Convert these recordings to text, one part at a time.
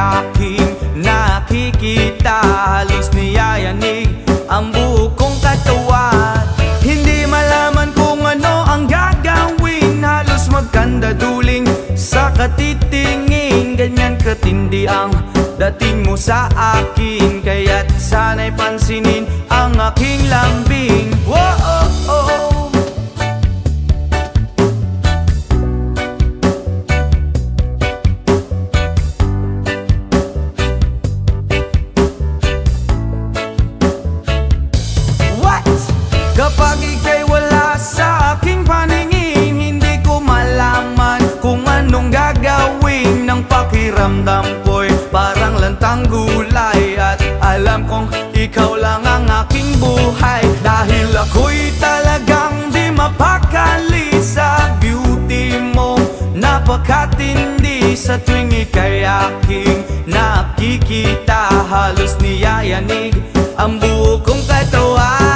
aking nakikita. Halos niyayanig ang buo kong katawan. Hindi malaman kung ano ang gagawin, halos magkandaduling sa katitingin. Ganyan katindi ang dating mo sa akin, kaya't sana'y pansinin ang aking lambing. Whoa, oh, oh. Kapag ika'y wala sa aking paningin, hindi ko malaman kung anong gagawin. Ng pakiramdam ko'y parang lantang gulay, at alam kong ikaw lang ang aking buhay. Dahil ako'y talagang di mapakali sa beauty mo, napakatindi. Sa tuwing ika'y aking nakikita, halos niyayanig ang buo kong katawan.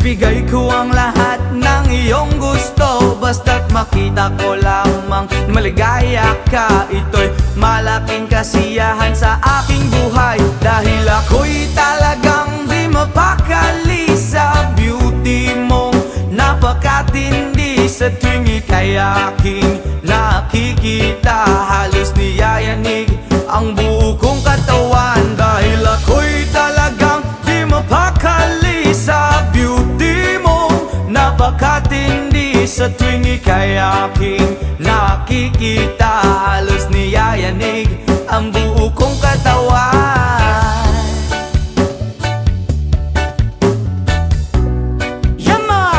Ibigay ko ang lahat ng iyong gusto, basta't makita ko lamang maligaya ka. Ito'y malaking kasiyahan sa aking buhay, dahil ako'y talagang di mapakali sa beauty mong napakatindi. Sa tuwing ika'y aking nakikita, halos niyayanig ang buo kong katawan. Dahil ako'y talagang di mapakali sa beauty mo, napakatindi. Sa tuwing ika'y aking nakikita, halos niyayanig ang buo kong katawan. Yama!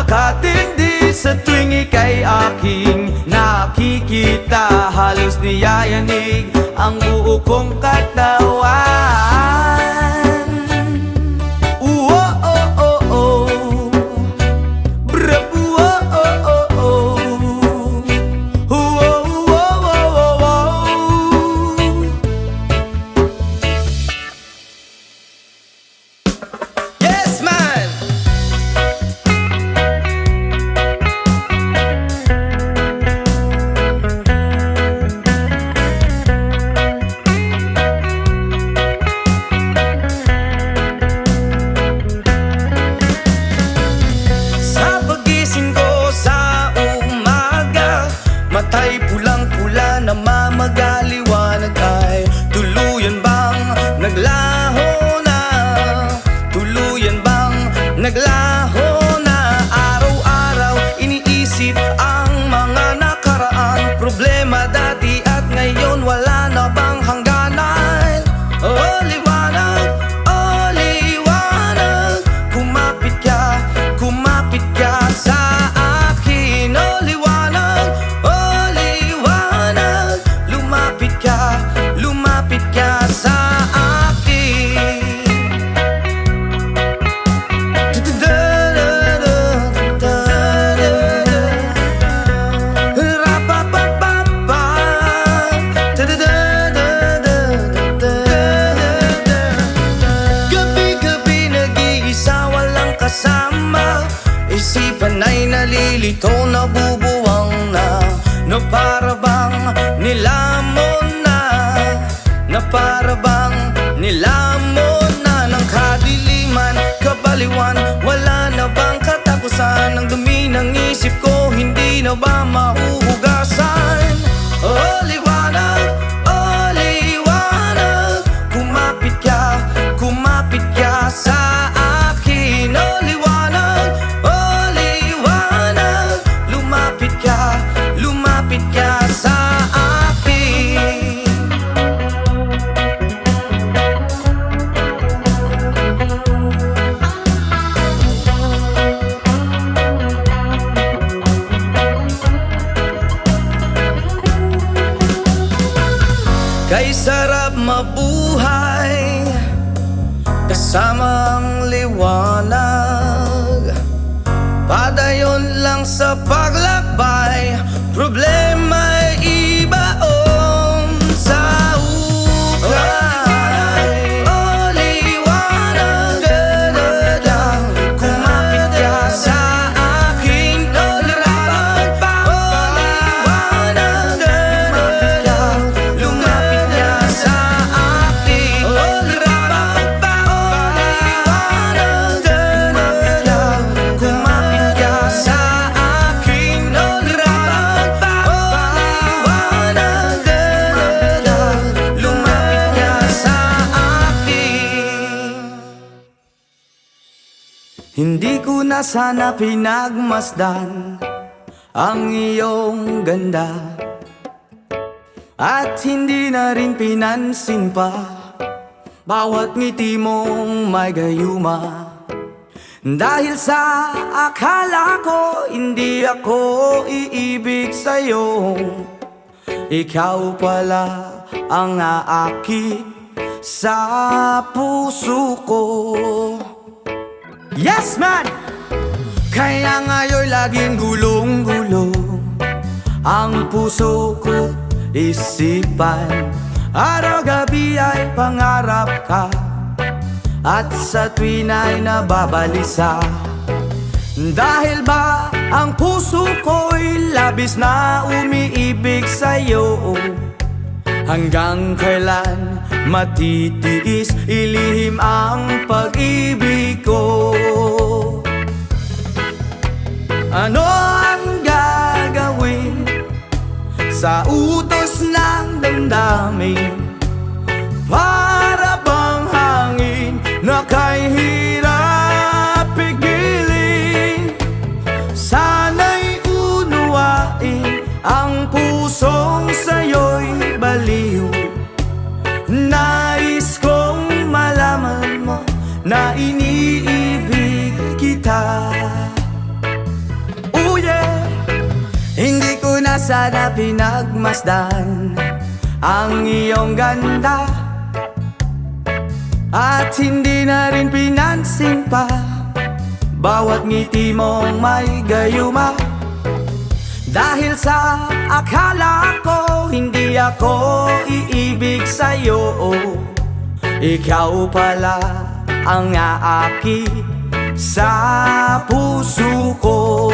Katindi sa tuwing ika'y aking nakikita, halos niyayanig ang buo kong katawan. Oh, oh, oh, oh. Brap, oh, oh, oh, oh. Oh, oh, oh, oh, oh. Yes, man! Matay pulang-pula na mamagaliwanag ay tuluyan bang naglaho na? Tuluyan bang naglaho na? Araw-araw iniisip ang mga nakaraan, problema dati at ngayon, wala na bang hangganan? Oh, liwanag, oh, liwanag, kumapit ka sa akin. Oh, liwanag, lumapit ka sa akin. Gabi-gabi nag-iisa, walang kasama, isipan ay nalilito, nabubuwang na. No, para bang nilamon na, na para bang nilamon na ng kadiliman, kabaliwan. Wala na bang katapusan? Ang dumi ng isip ko, hindi na ba mahuhugasan? Oh, liwanag, kumapit ka sa akin. Oh, liwanag, lumapit ka sa akin. Samang liwanag, padayon lang sa paglakbay. Problema'y ibaon sa ukay. O liwanag, dadadang kumapit ka sa aking larawan. O liwanag, dadadang lumapit ka sa aking larawan. O liwanag, dadadang kumapit ka sa aking larawan. O liwanag, dadadang lumapit ka sa akin. Hindi ko na sana pinagmasdan ang iyong ganda, at hindi na rin pinansin pa bawat ngiti mong may gayuma. Dahil sa akala ko hindi ako iibig sa'yo, ikaw pala ang aakit sa puso ko. Yes man! Kaya ngayon'y laging gulong-gulo ang puso ko, isipan. Araw-gabi ay pangarap ka, at sa tuwin ay nababalisa. Dahil ba ang puso ko'y labis na umiibig sa'yo? Hanggang kailan matitiis ilihim ang pag-ibig ko? Ano ang gagawin sa utos ng damdamin? Para bang hangin na kay hirap pigilin? Sana'y unuwain ang pusong sa'yo'y baliw. Nais kong malaman mo na iniibig kita. Oh yeah! Hindi ko na sana pinagmasdan ang iyong ganda, at hindi na rin pinansin pa bawat ngiti mong may gayuma. Dahil sa akala ko hindi ako iibig sa'yo, ikaw pala ang aakit sa puso ko.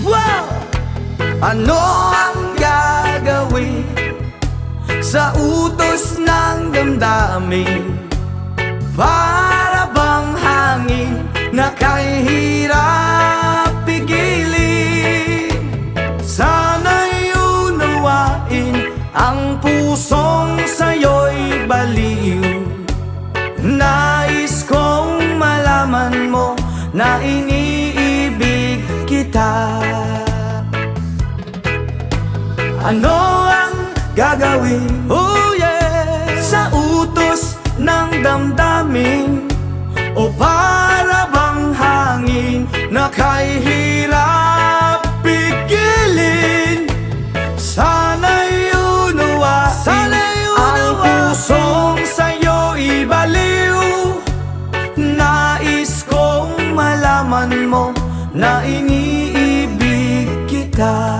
Wow! Ano ang gagawin sa utos ng damdamin? Para bang hangin na kay hirap pigilin? Sana'y unawain ang pusong sa'yo'y baliw. Nais kong malaman mo na iniibig kita. Ano ang gagawin, oh yeah, sa utos ng damdamin? O para bang hangin na kay hirap pigilin? Sana'y unawain ang pusong sa'yo'y baliw. Nais kong malaman mo na iniibig kita.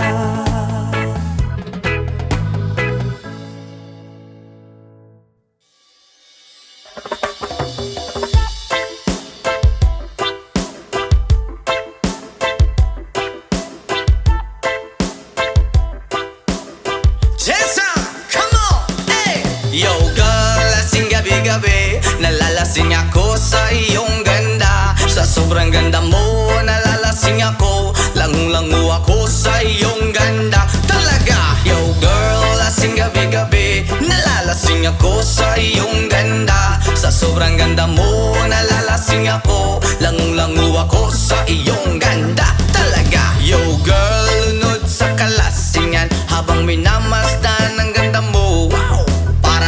Yo girl, lasing gabi-gabi, nalalasing ako sa iyong ganda. Sa sobrang ganda mo, nalalasing ako, langung-langu ako sa iyong ganda. Talaga, yo girl, lasing gabi-gabi, nalalasing ako sa iyong ganda. Sa sobrang ganda mo, nalalasing ako, langung-langu ako sa iyong ganda. Talaga, yo girl, lunod sa kalasingan habang minamasdan ang ganda mo. Wow!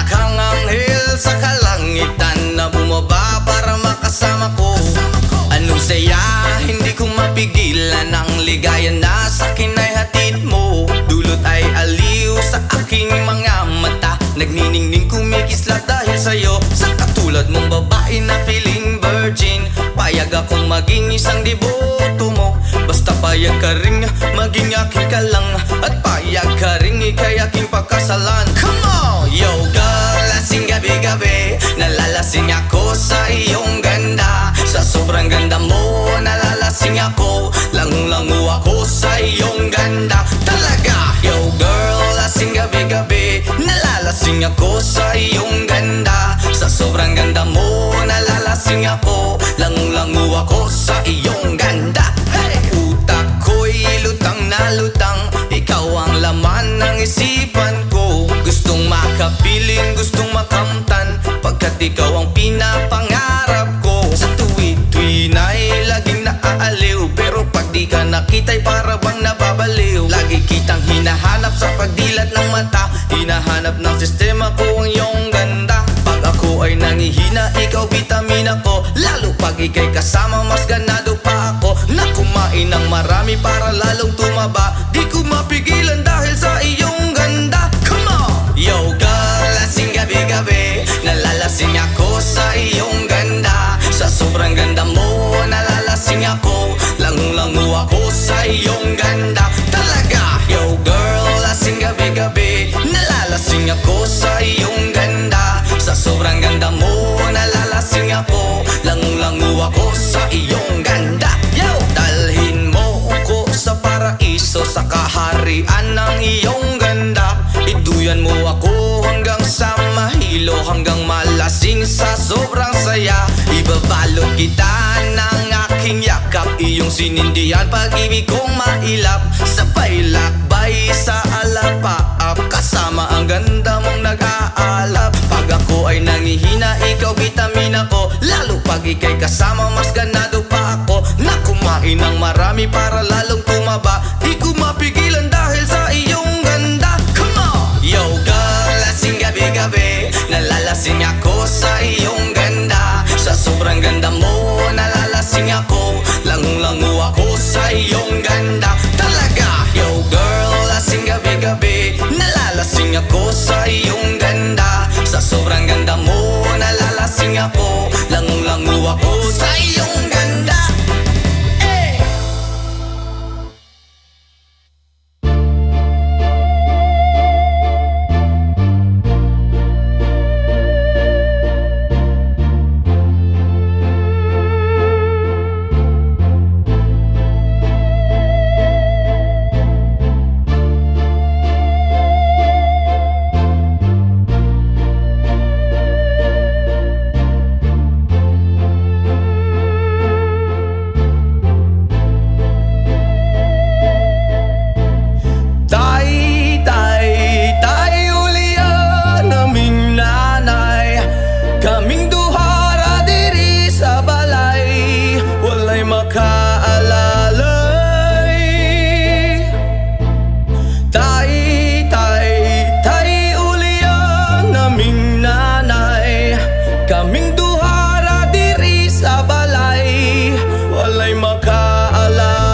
Kang anghel sa kalangitan na bumaba para makasama ko. Anong saya, hindi ko mapigilan ang ligaya na sa'kin ay hatid mo. Dulot ay aliw sa aking mga mata, nagniningning kumikislat dahil sa'yo. Sa katulad mong babae maging isang deboto mo. Basta payag ka ring maging aking ka lang, at payag ka ring ikay aking pagkasalan. Come on! Yo girl, lasing gabi-gabi, nalalasing ako sa iyong ganda. Sa sobrang ganda mo, nalalasing ako, langung-langu ako sa iyong ganda. Talaga! Yo girl, lasing gabi-gabi, nalalasing ako sa iyong ganda. Sa sobrang ganda mo, nalalasing ako, langung-langu ako sa iyong ganda. Hey! Utak ko'y lutang na lutang, ikaw ang laman ng isipan ko. Gustong makapiling, gustong makamtan, pagkat ikaw ang pinapangarap ko. Sa tuwi-tuwi na'y laging naaaliw, pero pag di ka nakita'y para bang nababaliw. Lagi kitang hinahanap sa pagdilat ng mata, hinahanap ng sistema ko ang iyong ganda. Pag ako ay nangihina, ikaw vitamina ko, lalo pag ikay kasama mas ganado pa ako. Na kumain ng marami para lalong tumaba, di ko mapigilan dahil sa iyong ganda. Come on! Yo girl, lasing gabi-gabi, nalalasing ako sa iyong ganda. Sa sobrang ganda mo, nalalasing ako, langung-langu ako sa iyong ganda. Talaga! Yo girl, lasing gabi-gabi, nalalasing ako sa iyong ganda. Sa sobrang ganda mo, nalalasing ako, langung-langu ako sa iyong ganda. Yo! Dalhin mo ko sa paraiso, sa kaharian ng iyong ganda. Iduyan mo ako hanggang sa mahilo, hanggang malasing sa sobrang saya. Ibabalot kita ng aking yakap, iyong sinindihan pag-ibig kong mailap. Sabay lakbay sa alapaap, kasama ang ganda mong nag-aalap. Pag ako ay nangihina, ikaw vitamina ko, lalo pag ikay kasama mas ganado pa ako. Na kumain ng marami para lalong tumaba, di ko mapigilan dahil sa iyong ganda. Come on! Yo girl, lasing gabi-gabi, nalalasing ako sa iyong ganda. Sa sobrang ganda mo, nalalasing ako, langung-langu ako sa iyong ganda. Talaga! Yo girl, lasing gabi-gabi, nalalasing ako sa iyong ganda. Sa sobrang ganda mo, nalalasing ako, langung-langu ako sa iyong ganda. Hey! Walay makaalala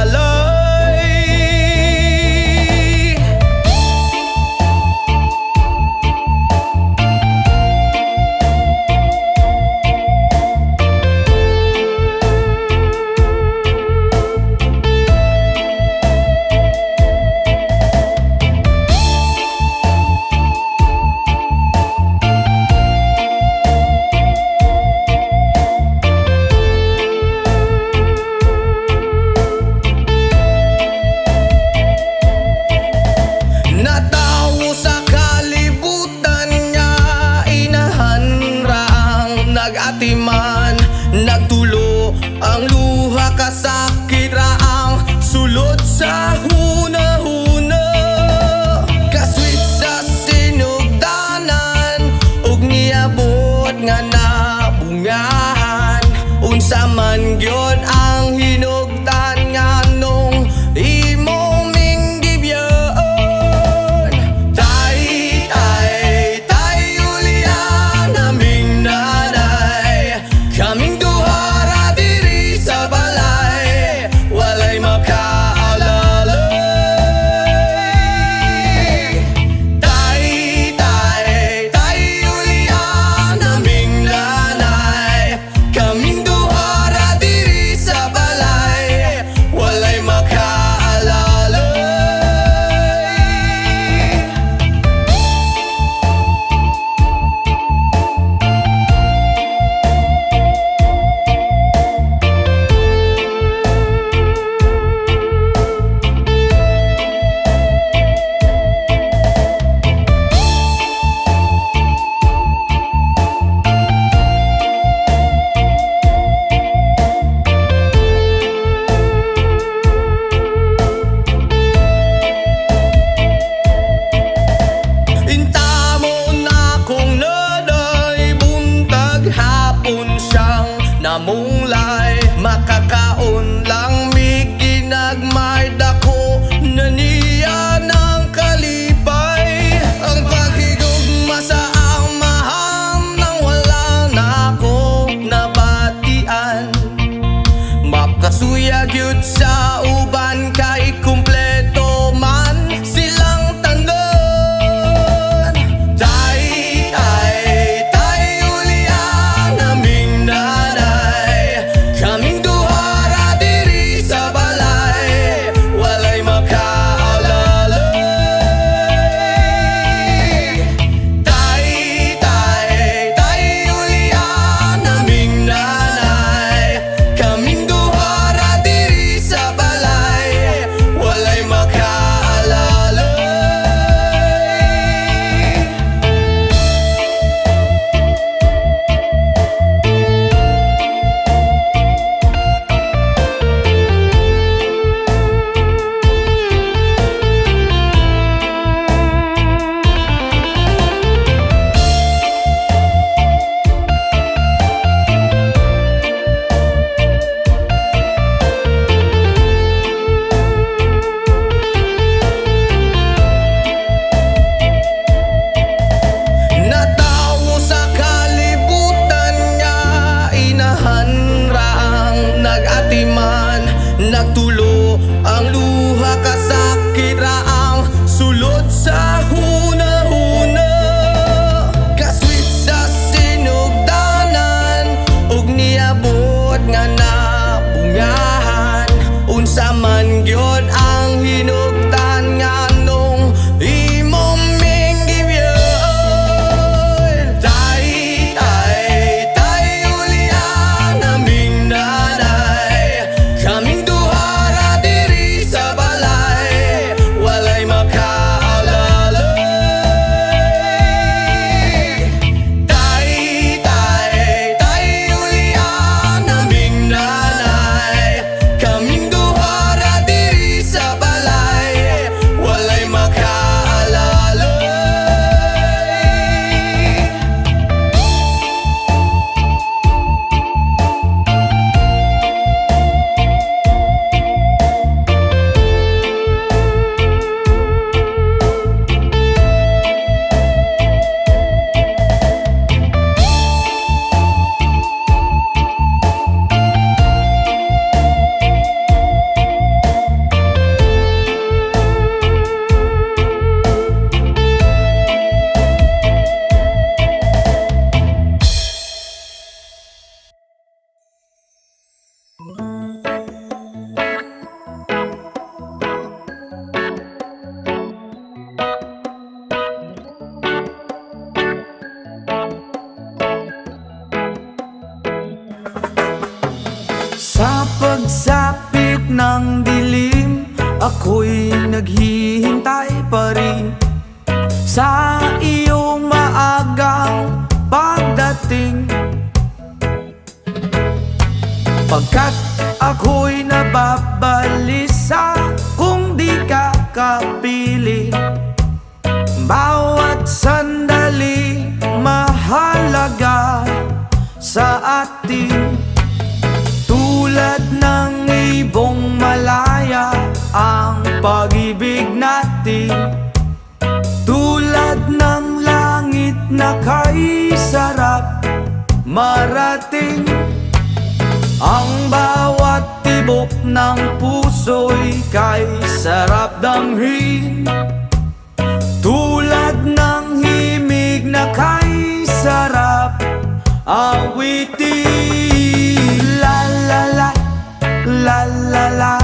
namunglay. Makakaon lang mi ginagmay, dako na niya ng kalipay. Ang paghigugma sa amahan nang wala na ako nabatian. Makasuya gyud sa uban kay kumpleto man silang tanan. Tay, ulian aming nanay, kaming duha diri sa balay, walay makaalalay. Tay, ulian aming nanay, kaming duha diri sa balay, walay makaalalay. Natawo sa kalibutan nga inahanrang nag-atiman, nagtulo ang luha kasakit raang sulod sa hunahuna. Kaswit sa sinugdanan ug niabot nga nabungahan, unsa man gyud ang hinugtan nga nung imong minggibyon. Tay, ulian aming nanay, kaming duha diri sa balay, walay makaalalay. Tay, ulian aming nanay, kaming duha diri sa balay, walay makaalalay. Sa pagsapit ng dilim, ako'y naghihintay pa rin sa iyong maagang pagdating. Pagkat ako'y nababalisa kung di ka kapiling. Bawat sandali mahalaga sa atin. Tulad ng ibong malaya ang pag-ibig natin. Tulad ng langit na kay sarap marating. Ang bawat tibok ng puso'y kay sarap damhin. Tulad ng himig na kay sarap awitin. La la la, la la la,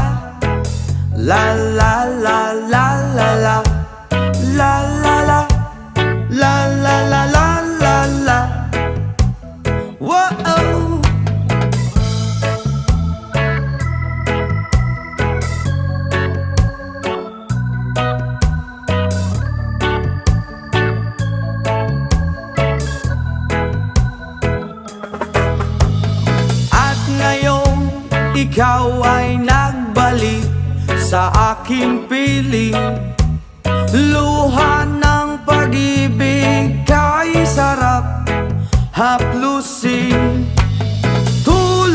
la la la la la la, la la la, la la la la la la. Whoa. Ikaw ay nagbalik sa aking piling. Luha ng pag-ibig kay sarap haplusin. Tulad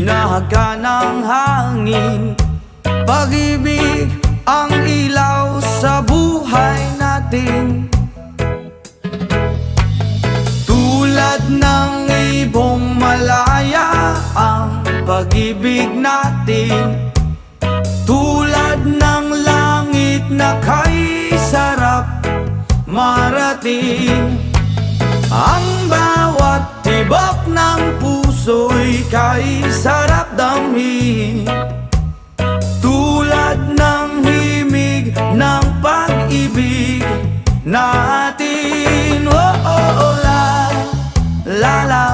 hinahaga ng hangin. Pag-ibig ang ilaw sa buhay natin. Tulad ng ibong malaya ang pag-ibig natin. Tulad ng langit na kay sarap marating. Ang bawat tibok ng puso'y kay sarap damhin. Tulad ng himig ng pag-ibig natin. Oh, oh, oh, la, la, la,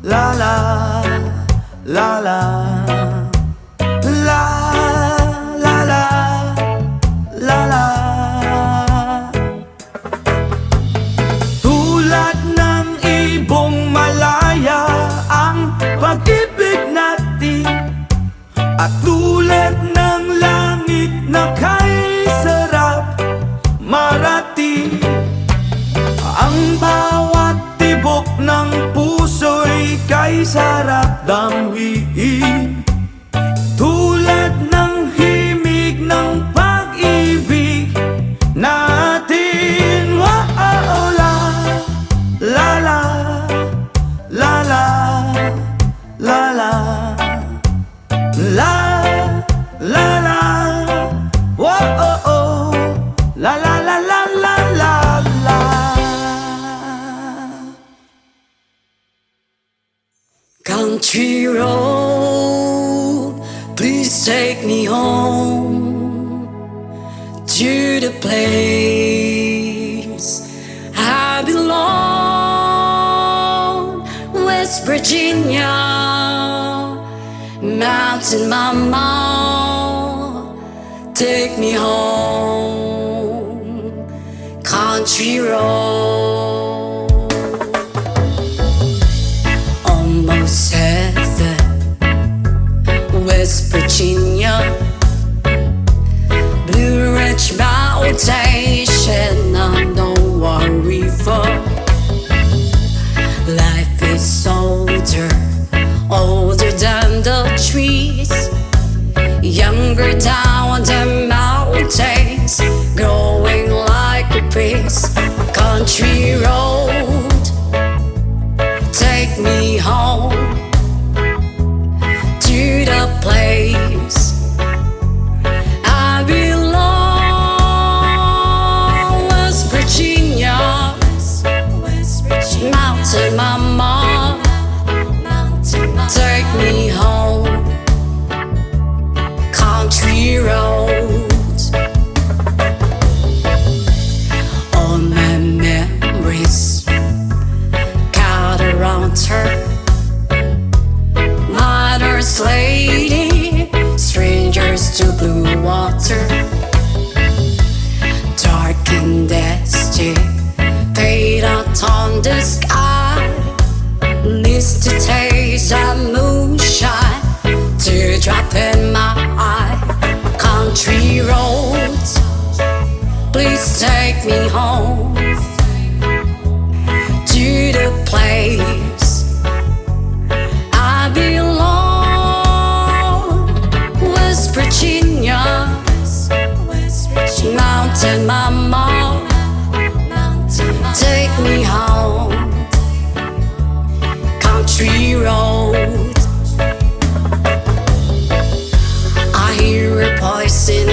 la, la, la, la, la, la, la, la, la. Tulad ng ibong malaya ang pag-ibig natin. At tulad ng langit na kay sarap marating. Ang bawat tibok ng puso'y kay sarap damhin. Tulad ng himig ng pag-ibig natin. Oh, oh, oh, la, la, la, la, la, la, la, la, la, la, oh, oh, oh, la, la, la, la, la, la, la. Country road, please take me home to the place I belong. West Virginia, Mountain Mama, take me home. Country road, almost heaven. West Virginia, Blue Ridge Mountain, Shenandoah River. Life is older, older than the trees, younger down the mountains, growing like a breeze. Country road, take me home to the place I belong. West Virginia, Mountain Mama, take me home. Country roads, all my memories got around her. Mother's lady, strangers to blue water, dark and dusty, paint out on the sky, needs to taste of moonshine, teardrop in my eye. Country roads, please take me home to the place I belong. West Virginia, Mountain Mama, take me home. Country road, I hear a voice in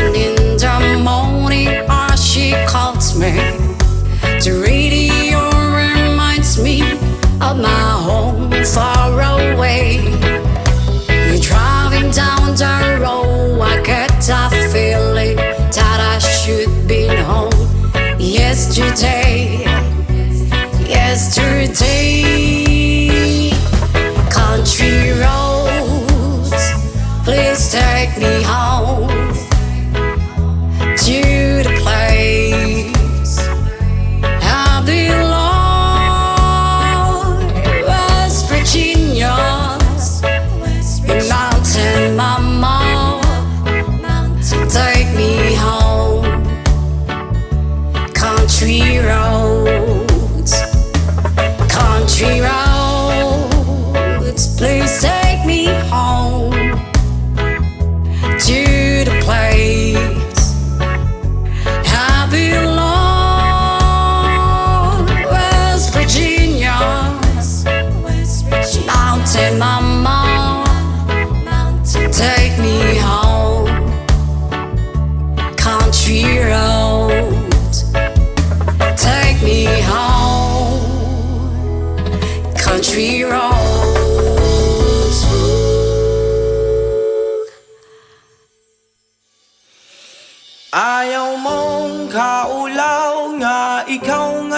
the morning as she calls me. The radio reminds me of my home far away. You're driving down the road, I get a feeling that I should be home. Yesterday, country roads, please take me home to the place I belong. West Virginia, Mountain Mama, take me home. Country roads, country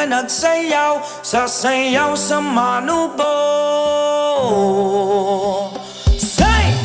nga nagsayaw, sasayaw sa Manubo. Say!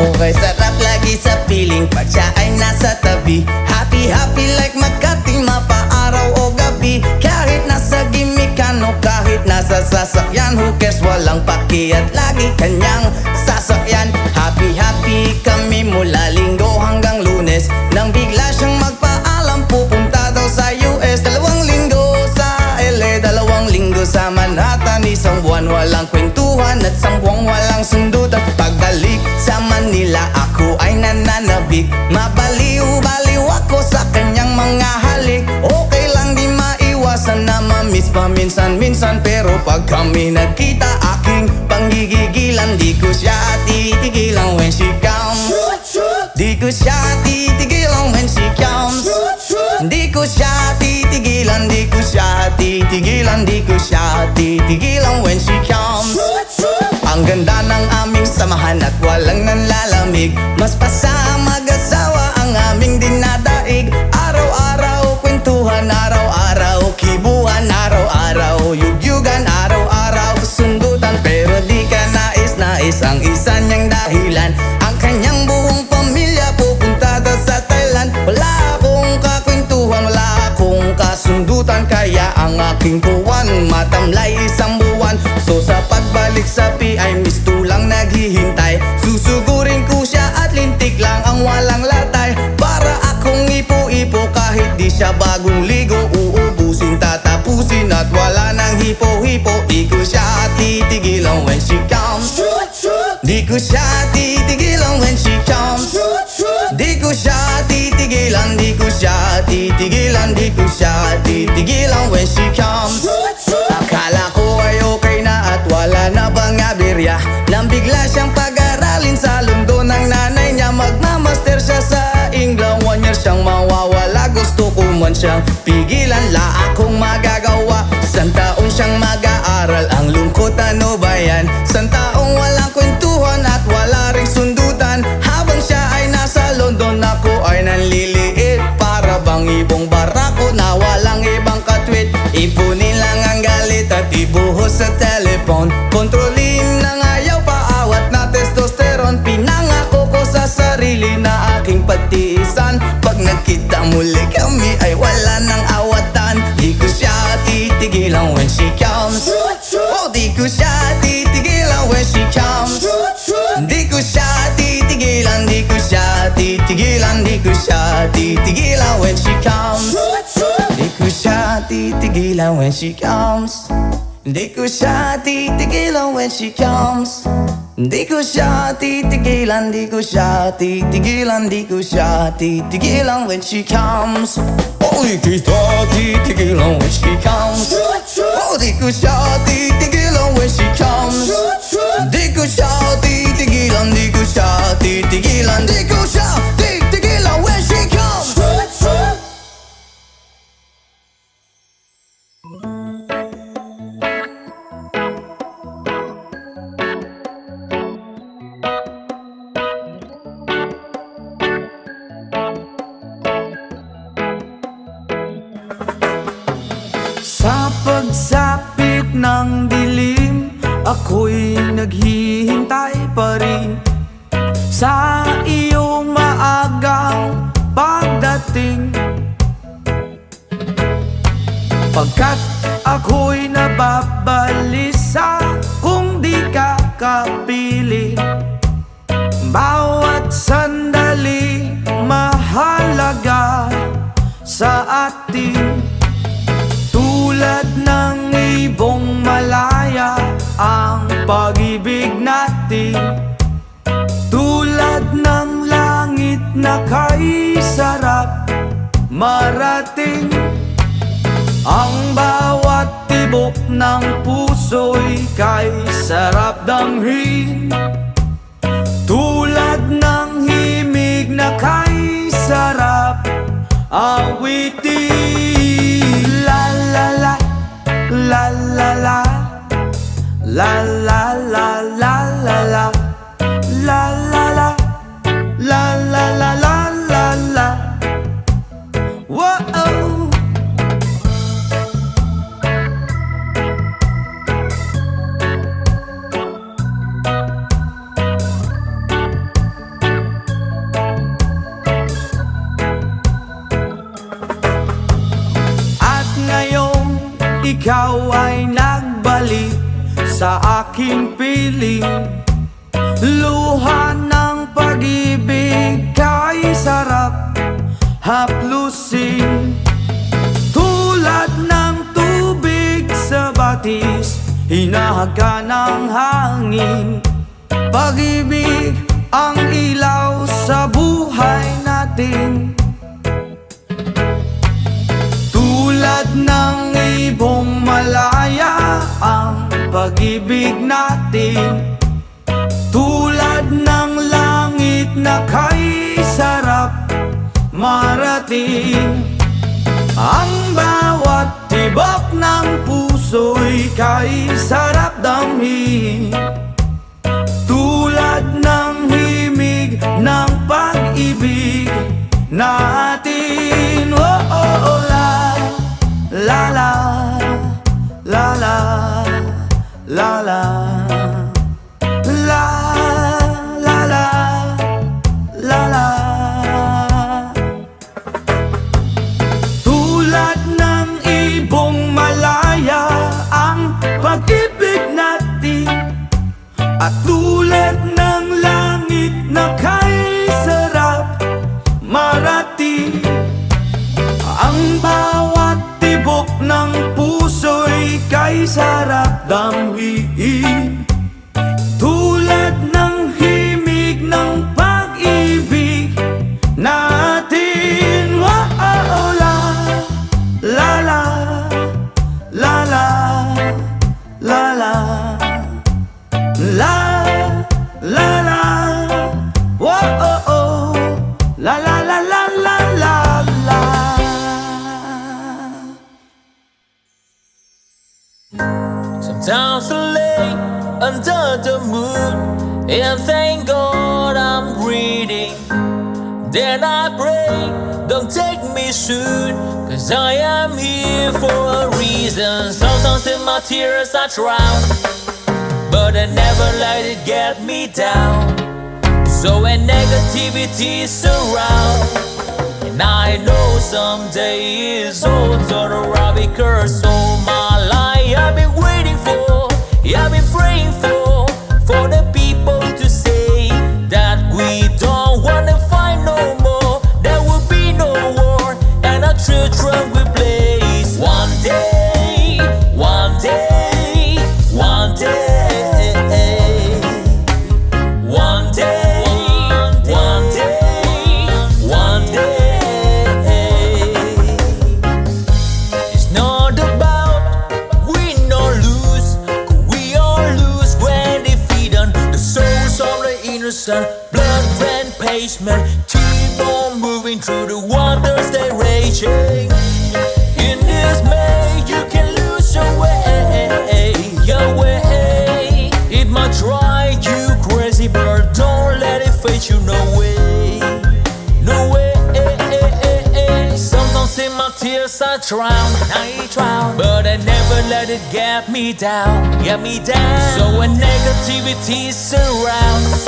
Okay, sarap lagi sa piling pag siya ay nasa tabi. Happy, happy like Makati, mapaaraw o gabi. Kahit nasa gimmikan o kahit nasa sasakyan, who cares, walang paki at lagi kanyang sasakyan. Happy, happy kami mula Linggo hanggang Lunes, nang bigla siyang magpaalam pupunta daw sa US. 2 linggo sa LA, 2 linggo sa Manhattan. Isang buwan walang kwentuhan at 10 walang sundutan. Pagbalik sa Manila ako ay nananabik. Mabaliw-baliw ako sa kanyang mga halik. Okay lang di maiwasan na na-miss paminsan-minsan, pero pag kami nagkita, aking panggigigilan. Di ko siya titigilan when she comes. Di ko siya titigilan when she comes. Di ko siya titigilan, di ko siya titigilan, di ko siya titigilan when she comes. Ang ganda ng aming samahan at walang nanlalamig. Mas pasa mag-asawa ang aming dinadaig. Araw-araw kwentuhan, araw-araw kibuhan, araw-araw yugyugan, araw-araw sundutan. Pero di ka nais-nais ang isa niyang dahilan. Ang kanyang buong pamilya pupunta daw sa Thailand. Wala akong kakwentuhan, wala akong kasundutan, kaya ang aking puwan matamlay isang buwan. So sa pagbalik sa PI, misto lang naghihintay. Susugurin ko siya at lintik lang ang walang latay. Para akong ipo-ipo kahit di siya bagong ligo. Uubusin, tatapusin at wala nang hipo-hipo. Di ko siya titigilan when she comes. Di ko siya titigilan when she comes. Di ko siya titigilan, di ko siya titigilan, di ko siya titigilan when she comes. Akala ko ay okay na at wala na bang aberya, nang bigla siyang pag-aralin sa London ng nanay niya. Magmamaster siya sa England, 1 year siyang mawawala. Gusto ko man siyang pigilan, la akong magagawa. Isang taon siyang mag-aaral, ang lungkot ano ba yan? Isang taong walang kwentuhan at wala ring sundutan. Habang siya ay nasa London, ako ay nanliliit. Para bang ibong barako na walang ibang katwit. Ipunin lang ang galit at ibuhos sa telepon. Kontrolin ng ayaw, paawat na testosterone. Pinangako ko sa sarili na aking pagtiisan. Pag nagkita muli kami ay wala nang awatan. Di ko siya titigilan when she comes. Oh, di ko siya titigilan when she comes. Di ko siya titigilan, di ko siya titigilan, di ko siya titigilan when she comes. Di ko siya titigilan when she comes. Di ko siya titigilan when she comes. Di ko siya titigilan, di ko siya titigilan, di ko siya titigilan when she comes. Oh, di ko siya titigilan when she comes. Oh, di ko siya titigilan when she comes. Di ko siya titigilan, di ko siya titigilan, di ko siya titigilan when she comes. Sa pagsapit ng dilim, ako'y naghihintay pa rin sa iyong maagang pagdating. Pagkat ako'y nababalisa kung di ka kapiling. Bawat sandali mahalaga sa atin. Tulad ng ibong malaya ang pag-ibig natin. Tulad ng langit na kay sarap marating. Ang bawat tibok ng puso'y kay sarap damhin. Tulad ng himig na kay sarap awitin. La la la, la la la, la la la la la la, la la la, la la la la la la. Whoa. Ikaw ay nagbalik sa aking piling. Luha ng pag-ibig kay sarap haplusin. Tulad ng tubig sa batis, hinahaga ng hangin. Pag-ibig ang ilaw sa buhay natin. Tulad ng ibong malaya ang pag-ibig natin, tulad ng langit na kay sarap marating. Ang bawat tibok ng puso'y kay sarap damhin, tulad ng himig ng pag-ibig natin. Oh, oh, oh, la, la, la, la, la, la, la, la, la, la, la, la. Tulad ng ibong malaya ang pag-ibig natin, at tulad ng langit na kay sarap marating. Ang bawat tibok ng puso'y kay sarap damhin, tulad ng himig ng pag-ibig natin. Oh, oh, oh, la, la, la, la, la, la, la, la, la, la, oh, oh, oh, la, la, la, la, la, la, la. Sometimes I lay under the moon and thank God I'm breathing. Then I pray, don't take me soon, 'cause I am here for a reason. Sometimes in my tears I drown, but I never let it get me down. So when negativity surround, and I know someday it's all turn around, because all my life I've been waiting for, I've been praying for the people to say that we don't wanna fight no more, there will be no war, and our children will blaze. One day, one day, one day, one day, one day, one day. It's not about win or lose, 'cause we all lose when defeated. The souls of the innocent, blood red pavement, keep on moving through the waters they raging. In this May, you can lose your way, your way. It might drive you crazy, but don't let it fade you. No way, no way. Sometimes in my tears I drown, but I never let it get me down, So when negativity surrounds,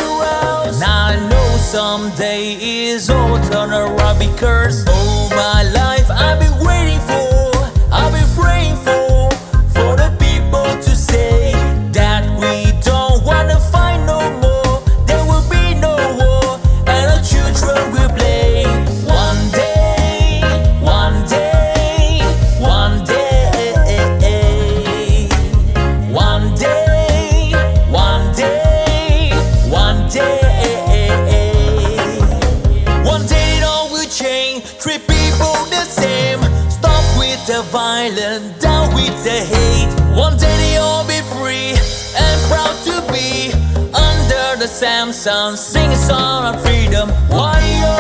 and I know someday it's all turn around, because all my life I've been waiting for, I've been praying for the people to say that we don't wanna fight no more, there will be no war, and our children will play. One day, one day, one day, one day, one day, one day. One day it all will change, treat people the same, stop with the violence, down with the hate. One day they all be free and proud to be under the same sun, sing a song of freedom. Why yo?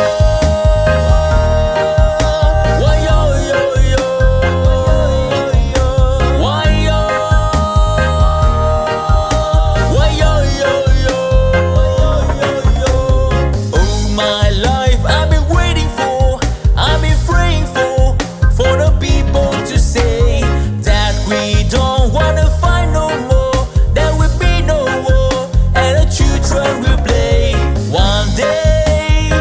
Why yo yo yo? Why yo? Why yo yo yo? All my life I've been waiting for, I've been praying for the people to say that we don't wanna fight no more, there will be no war, and the children will play. One day,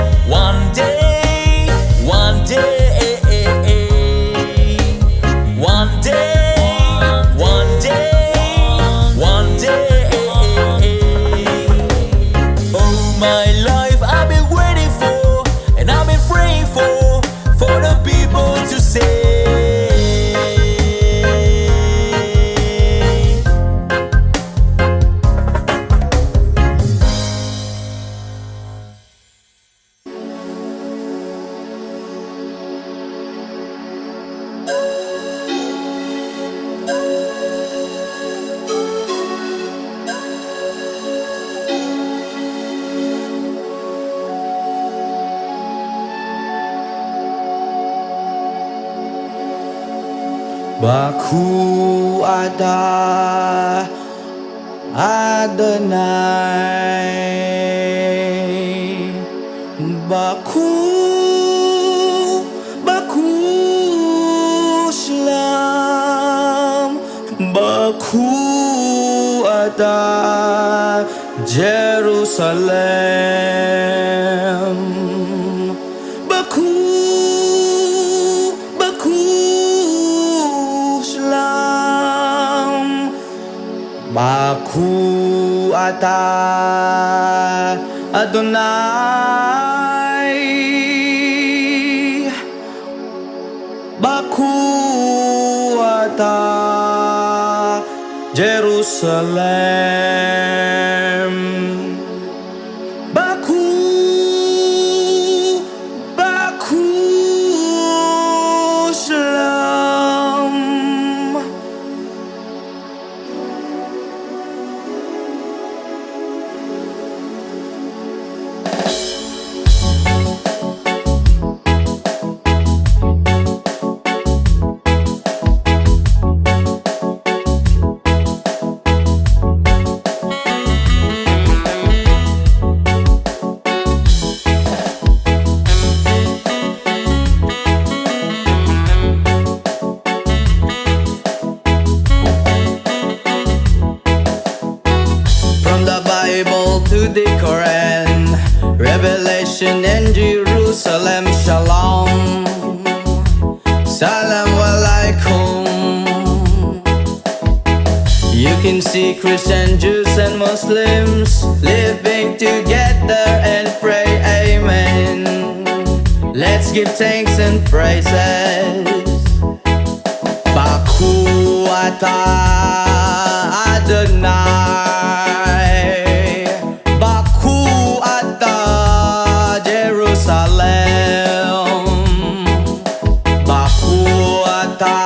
Baku Ata Adonai. Baku Shalom. Baku Ata Jerusalem. Baku Shalom. Baku Ata Adonai. Baku Ata Jerusalem. Baku Shalom. From the Bible to the Quran, Revelation and Jerusalem, Shalom. Salam alaikum. You can see Christian, Jews and Muslims living together and pray amen. Let's give thanks and praises. Baku Ata Adonai. Baku Ata Jerusalem. Baku Ata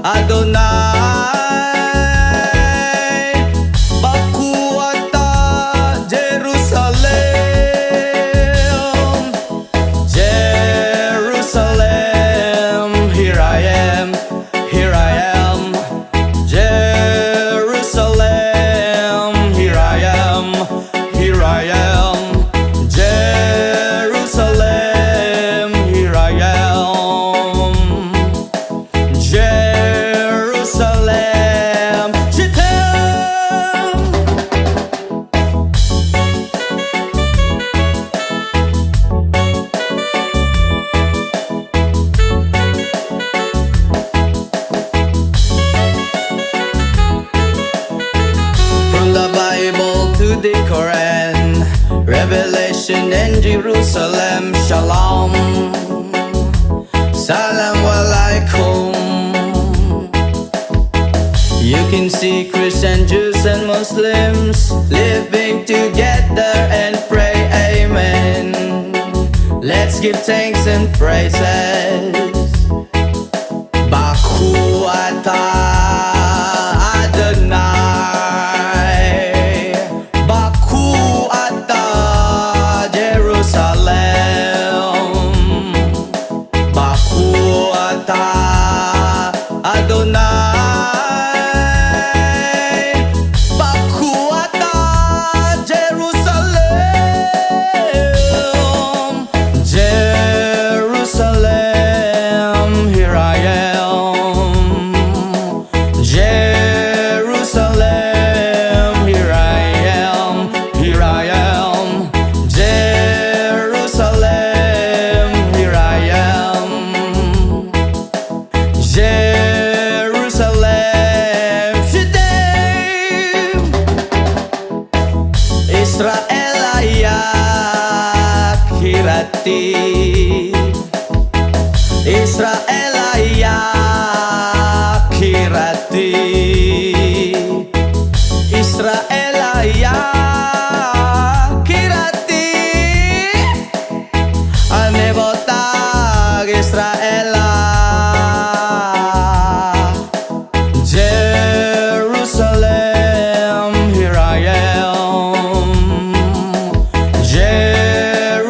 Adonai. Baku Ata Jerusalem. Jerusalem, here I am, here I am. Jerusalem, here I am, here I am. Jerusalem, here I am. Jerusalem, Shittem. From the Bible to the Quran, Revelation and Jerusalem, Shalom. Salam alaikum. You can see Christian, Jews and Muslims living together and pray amen. Let's give thanks and praises. Baku Ata Adonai. Baku Ata Jerusalem. Baku Ata Adonai. Baku Ata Jerusalem. Jerusalem, here I am. Jerusalem, here I am, here I am. Jerusalem, here I am. Jerusalem, Shittem. Israel Ayakirati. Israel Ayakirati. Israel Ayakirati. Anebotag Israel. Jerusalem, here I am. Jerusalem.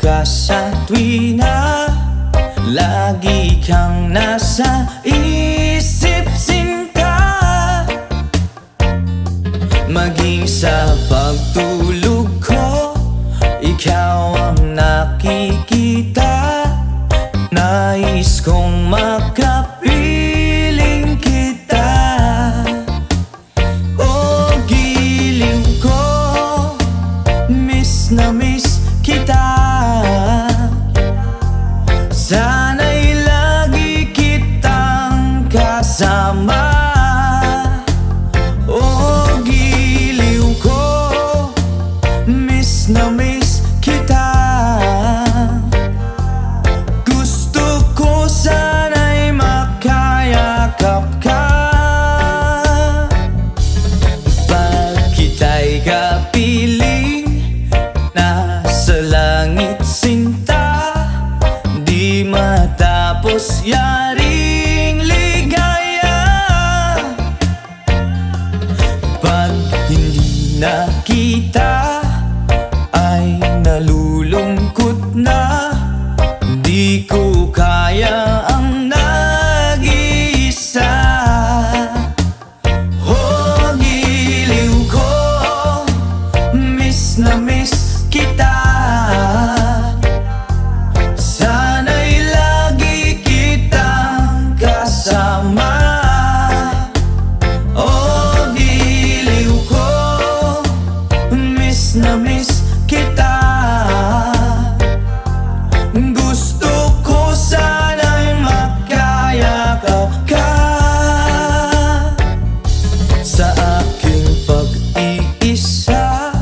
ka sa tuwina, lagi kang nasa isip sinta. Maging sa pagtulog ko, ikaw ang nakikita. Nais kong makapiling kita. Oh, giliw ko, miss na miss kita. Sana'y lagi kitang kasama. Oh, giliw ko, miss na miss kita. Gusto ko sana'y makayakap ka. Pag kita'y kapiling, nasa langit sinta. Di matapos yaring ligaya. Pag hindi na kita, ay nalulungkot na. Di ko kaya ang nag-iisa. Oh, giliw ko, miss na miss kita. Sana'y lagi kitang kasama. Oh, giliw ko, miss na miss kita. Gusto ko sana'y makayakap ka. Sa aking pag-iisa,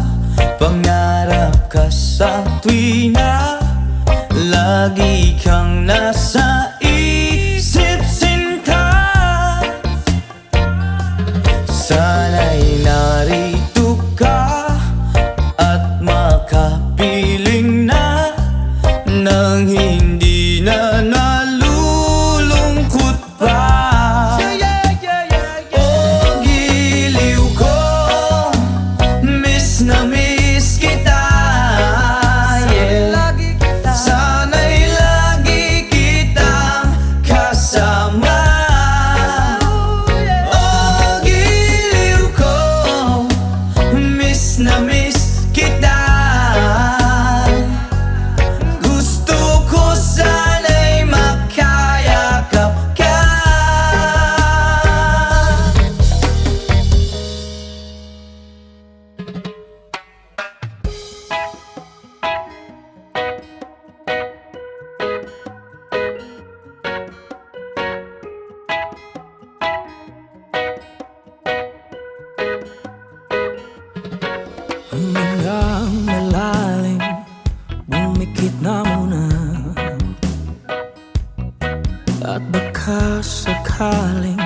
pangarap ka sa tuwina, lagi kang nasa isip sinta. Sana'y narito ka at makapiling na, nang hindi na nalulungkot pa. Oh, giliw ko, miss na miss kita. Yeah. Sana'y lagi kitang kasama. Oh, giliw ko, miss na miss kita. Gusto ko sana'y makayakap ka. Humingang malalim, bumikit na muna. At baka sakaling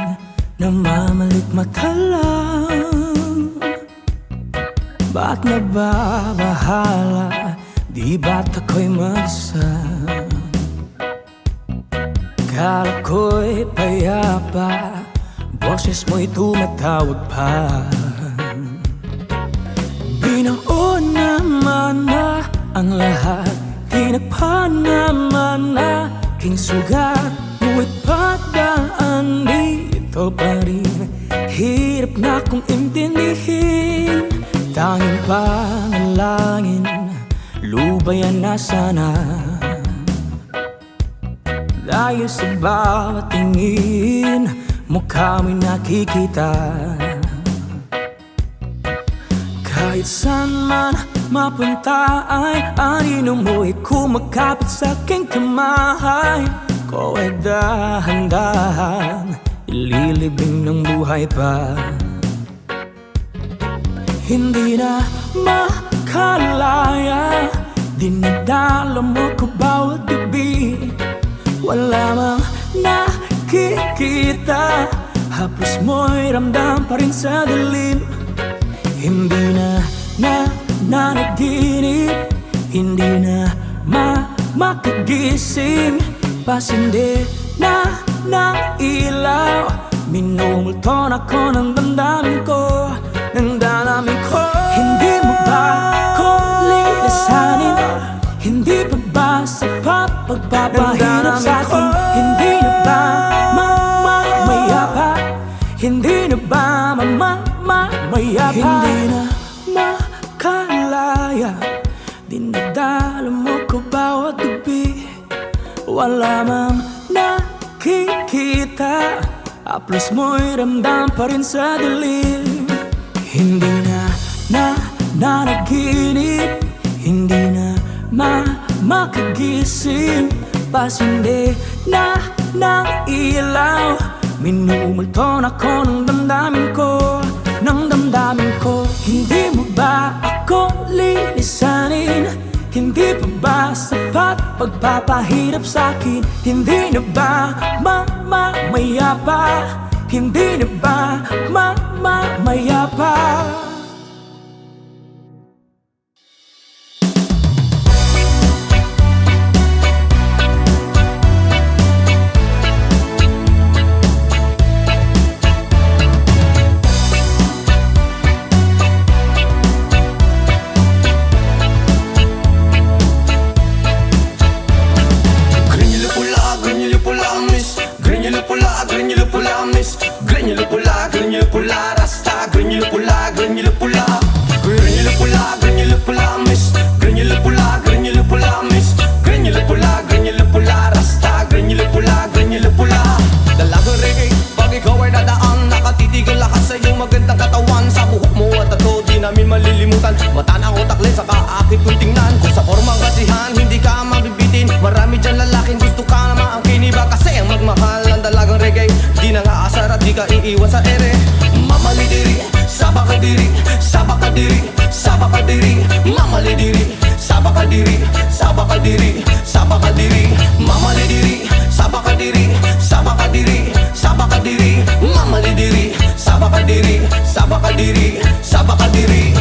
namamalikmata lang. Ba't nababahala, di ba't ako'y mag-isa? Kala ko'y payapa, boses mo'y tumatawag pa. Binaon naman na ang lahat, tinagpan naman na aking sugat. Ngunit ba't daan dito pa rin? Hirap na kong intindihin. Tanging panalangin, lubayan na sana. Dahil sa bawat tingin, mukha mo'y nakikita. Kahit saan man mapunta ay anino mo'y kumakapit sa aking kamay. Ko ay dahan-dahan, ililibing ng buhay pa. Hindi na makalaya, dinadala mo ko bawat gabi. Wala mang nakikita, hapos mo'y ramdam pa rin sa dilim. Hindi na nanaginip, hindi na makagising. Pasindi na ng ilaw, minumulton ako ng damdamin ko, ng dalamin ko. Hindi mo ba ko lilisanin? Hindi pa ba ba sapat pagpapahirap sa'kin? Hindi na ba mamayapa? Hindi na ba mamayapa? Hindi na makalaya, dinadala mo ko bawat gabi. Wala mang nakikita, haplos mo'y ramdam pa rin sa dilim. Hindi na nanaginip, hindi na makagising. Pasindi na ng ilaw, minumulton ako ng damdamin ko, ng damdamin ko. Hindi mo ba ako lilisanin? Hindi pa ba sapat pagpapahirap sa'kin? Hindi na ba mamayapa? Hindi na ba mamayapa? Pula, rasta, granular pula, granular pula, granular pula, granular pula, miss, granular pula, granular pula, miss, granular pula, granular pula, rasta, granular pula, granular pula. Dalagang reggae, pag ikaw ay dadaan, nakatitigil lakas sa iyong magandang katawan. Sa buhok mo at ato, di namin malilimutan. Mata ng utak lens, saka akit kung tingnan. Kung sa formang kasihan, hindi ka mabibitin. Marami dyan lalaking gusto ka na maangkin. Iba kasi ang magmahal ng dalagang reggae, di na nga asar at di ka iiwan sa ere. Mamalidiri, sabakadiri, sabakadiri, sabakadiri, mamalidiri, sabakadiri, sabakadiri, sabakadiri, mamalidiri, sabakadiri, sabakadiri, sabakadiri, mamalidiri, sabakadiri, sabakadiri, sabakadiri.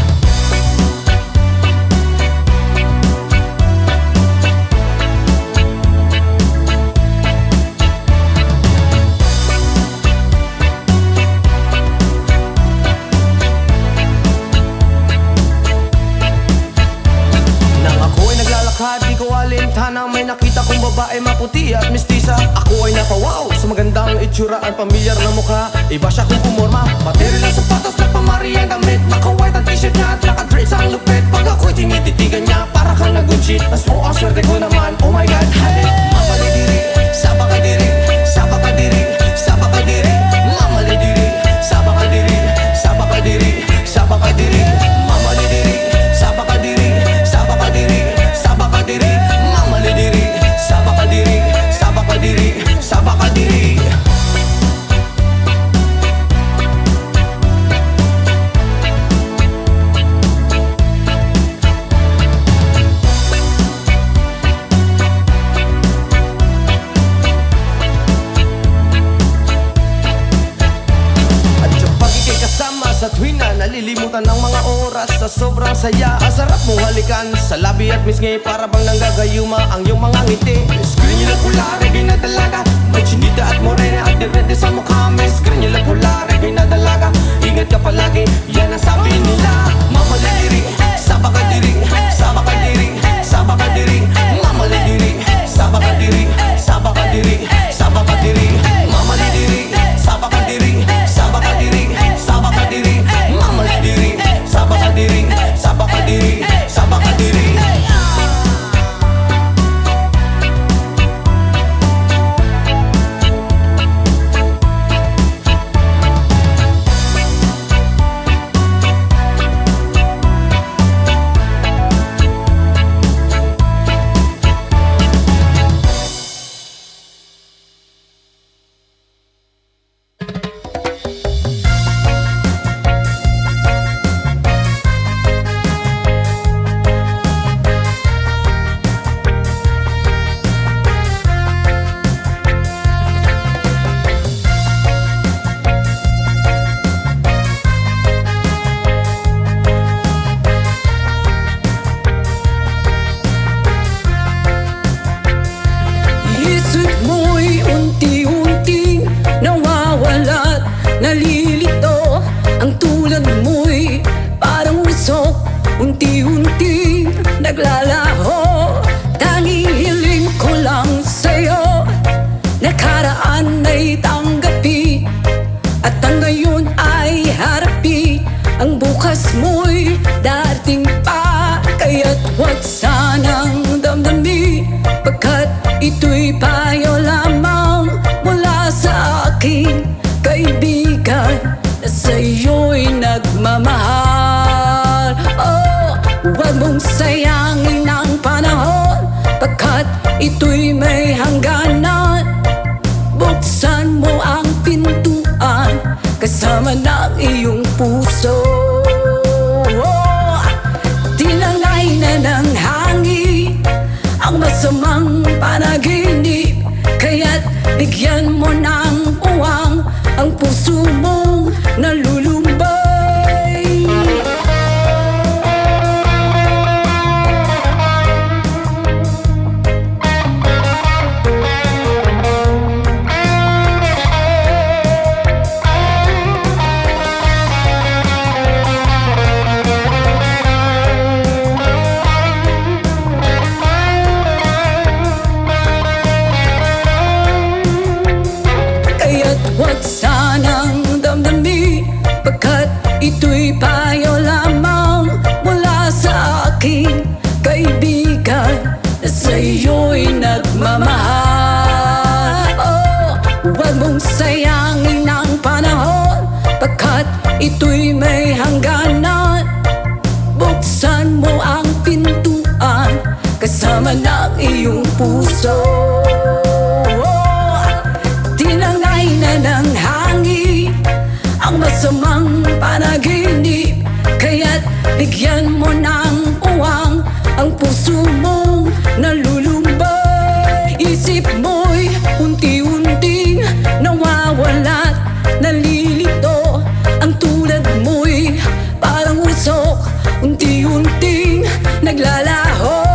Di ko alintana, may nakita kong babae maputi at mistisa. Ako ay napawaw sa magandang itsura at pamilyar na mukha. Iba siya kung pumorma, material ang sapatos na pamari ang damit. Naka-white ang t-shirt niya at naka-dreads ang lupit. Pag ako'y tinititigan niya, para kang nag-good Mas mo ang swerte ko naman, oh my God. Mamalidiri, sabakadiri, sabakadiri, sabakadiri, mamalidiri, sabakadiri, sabakadiri, sabakadiri, mamalidiri, sabakadiri, sabakadiri, sabakadiri, mamalidiri, sabakadiri, sabakadiri, sabakadiri. Sa tuwing na nalilimutan ng mga oras sa sobrang saya. Ang sarap mo halikan sa labi at misngay, para bang nanggagayuma ang iyong mga ngiti. Granular pula, reggae na dalaga, may chinita at morena at direte sa mukha. Miss granular pula, reggae na dalaga, ingat ka palagi, yan ang sabi nila. Mamalidiri, sabakadiri, sabakadiri, sabakadiri, mamalidiri, sabakadiri, sabakadiri, sabakadiri, mamalidiri, sabakadiri, sabakadiri, sabakadiri, mamalidiri, sabakadiri, sabakadiri, sabakadiri. Nalilito ang tulad mo'y parang usok, unti-unti naglalaho. Tanging Pagkat ito'y payo lamang mula sa aking kaibigan na sa'yo'y nagmamahal. Oh, huwag mong sayangin ang panahon, pagkat ito'y may hangganan. Buksan mo ang pintuan kasama ng iyong puso. Oh, tinangay na ng hangin ang masamang panaginip, kaya't bigyan mo ng uwang ang puso mong nalulumbay. Kaya't huwag sanang damdamin, pagkat ito'y payo lamang mula sa aking kaibigan na sa'yo'y nagmamahal. Oh, huwag mong sayangin ang panahon, pagkat ito'y may hangganan. Buksan mo ang pintuan kasama ng iyong puso. Tinangay na ng hangin ang masamang panaginip, kaya't bigyan mo ng uwang ang puso mong nalulumbay. Isip mo'y unti-unting nawawala't nalilito, ang tulad mo'y parang usok, unti-unting naglalaho.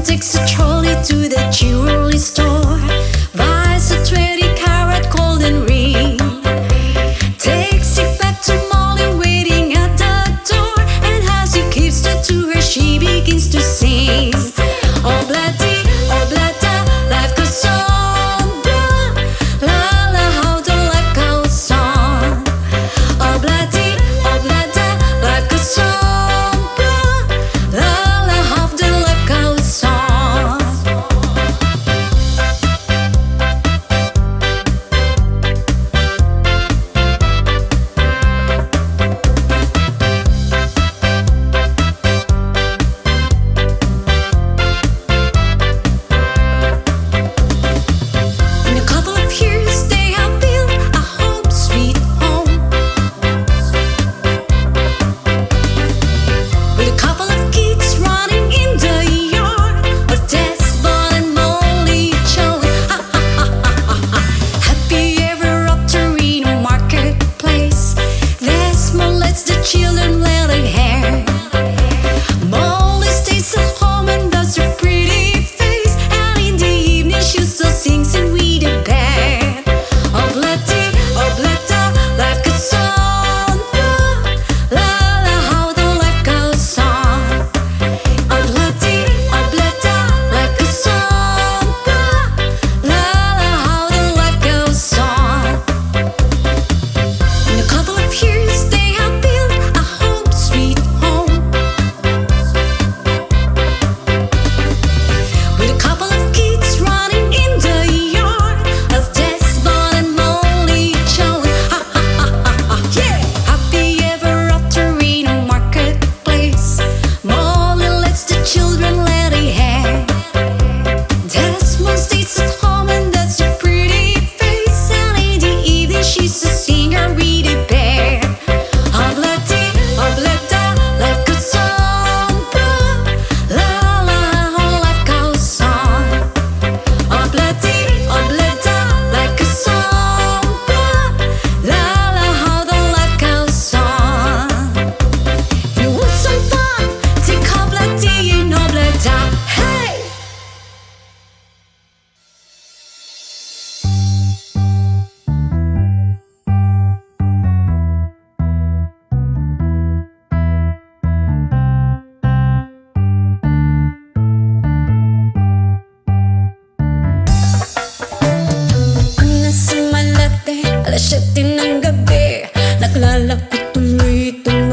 Takes a trolley to the jewelry store, buys a 20-carat golden ring, takes it back to Molly waiting at the door, and as he gives it to her, she begins to sing. Oh bloody, life goes on, blah, la la, how the life goes on. Oh bloody, life goes on, blah, la la, how the life goes on.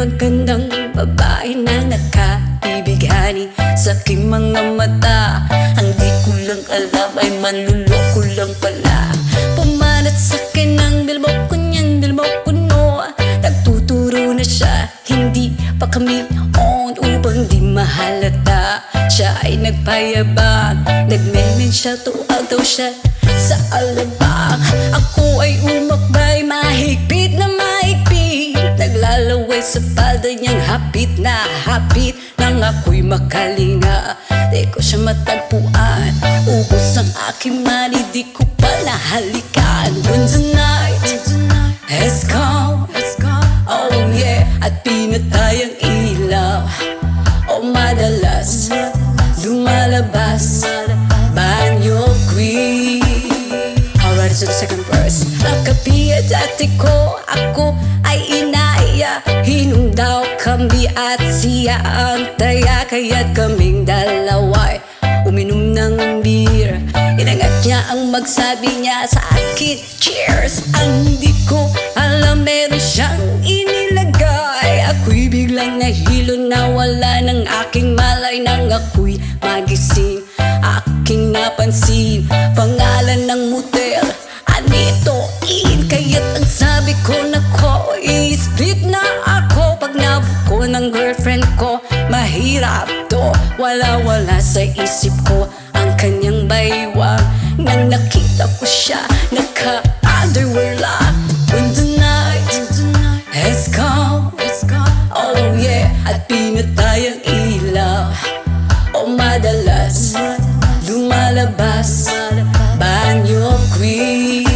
magandang babae na nakabibighani sa aking mga mata. Ang di ko lang alam ay manluloko lang pala. Pumanat sa akin ang bilbo ko niyan, bilbo ko no. Nagtuturo na siya, hindi pa kami on upang di mahalata. Siya ay nagpayabang, nagmemen siya, tuwag daw siya sa alabang. Ako ay umakbay, mahigpit na mahigpit. Naglalaway sa palda niyang hapit na hapit. Nang ako'y makalinga, di ko siya matagpuan. Ubos ang aking money, di ko pa nahalikan. When the night has come, oh yeah, at pinatay ang ilaw. Oh madalas lumalabas banyo queen. Alright, so the second verse. Nakapiya dati ko, ako ay inaya. Hinundaw kami at siya ang taya. Kaya't kaming dalawa'y uminom ng beer. Inangat niya ang magsabi niya sa akin, cheers. Ang hindi ko alam, meron siyang inilagay. Ako'y biglang nahilo, nawala ng aking malay. Nang ako'y magising, aking napansin pangalan ng motel, Anito Inn. Kaya't ang sabi ko, nako, i-split na ako. Pag nabuko ng girlfriend ko, mahirap to. Wala-wala sa isip ko ang kanyang baywang. Nang nakita ko siya, naka-underwear lang. When the night has come, oh yeah, at pinatay ang ilaw. Oh madalas lumalabas banyo queen.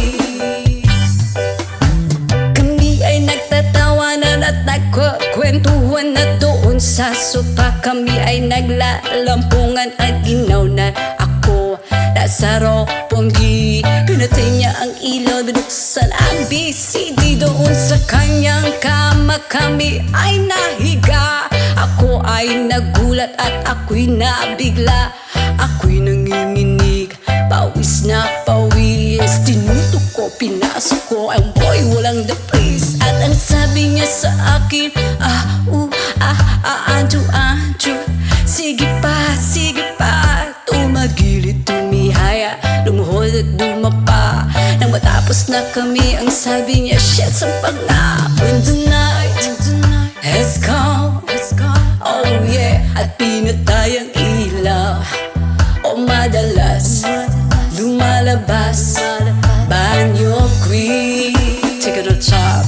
Kami ay nagtatawanan at nagkukwentuhan na doon sa sopa. Kami ay naglalampungan at ginaw na ako nasa roponggi. Pinatay niya ang ilaw, binuksan ang BCD. Doon sa kanyang kama kami ay nahiga. Ako ay nagulat at ako'y nabigla. Ako'y nanginginig, pawis na pawis. Tinutok ko, pinasok ko ang boy, walang dapis. At ang sabi niya sa akin, Anjo, sige pa, tumagilid, tumihaya, lumuhod at dumapa. Nang matapos na kami, ang sabi niya, shit, sampag na. When the night has come, oh yeah, at pinatay ang ilaw. Oh madalas lumalabas banyo queen. Take it on top.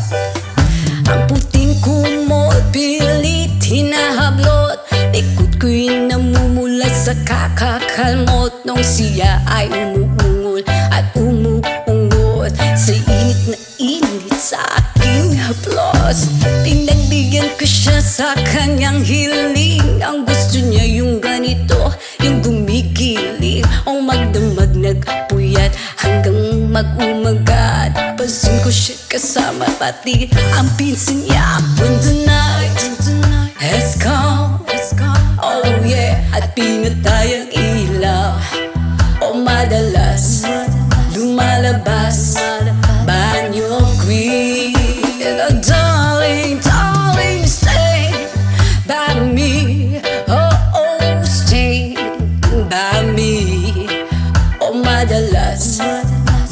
Ang puting kumot, pilit hinahablot. Likod ko'y namumulat sa kakakalmot. Nung siya ay umuungol at umuungot sa init na init sa aking haplos. Pinagbigyan ko siya sa kanyang hiling. Ang gusto niya yung ganito, yung gumigiling. O magdamag nagpuyat hanggang mag-umagat. Pansin ko siya kasama pati ang pinsan niya. When the night has come, oh yeah, at pinatay ang ilaw. O madalas lumalabas banyo queen. And darling, stay by me. Oh, stay by me. O madalas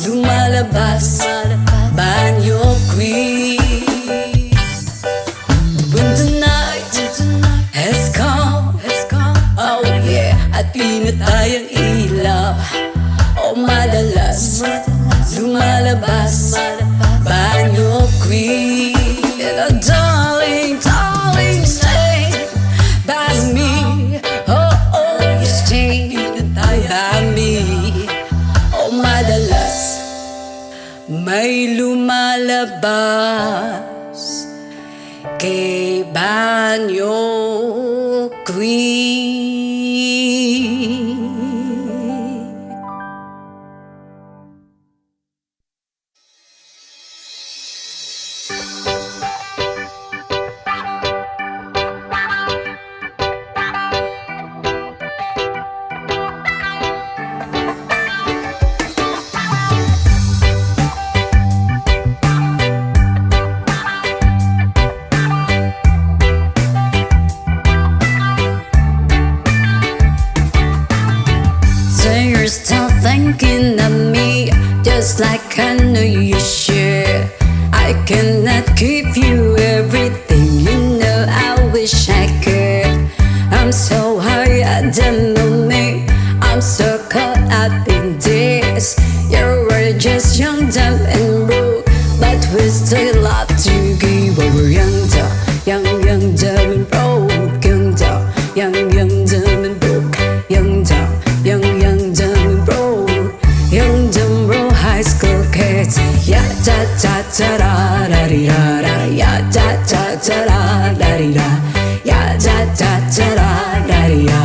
lumalabas banyo queen. When the night has come, oh yeah, at pinatay ang ilaw. O madalas lumalabas banyo queen. And darling, stay by me. Oh, stay by me. O madalas may lumalabas kay banyo queen. you're still thinking of me, just like I know you should. I cannot give you everything, you know I wish I could. I'm so high at the moment, I'm so caught up in this. You were just young, dumb and broke, but we still love to give. We were young, dumb, dumb and broke. Young, dumb and broke. Young, dumb and broke. Young, dumb, broke high school kids. Ya da da da da da di da da. Ya da da da da da di da. Ya da da da da da di da.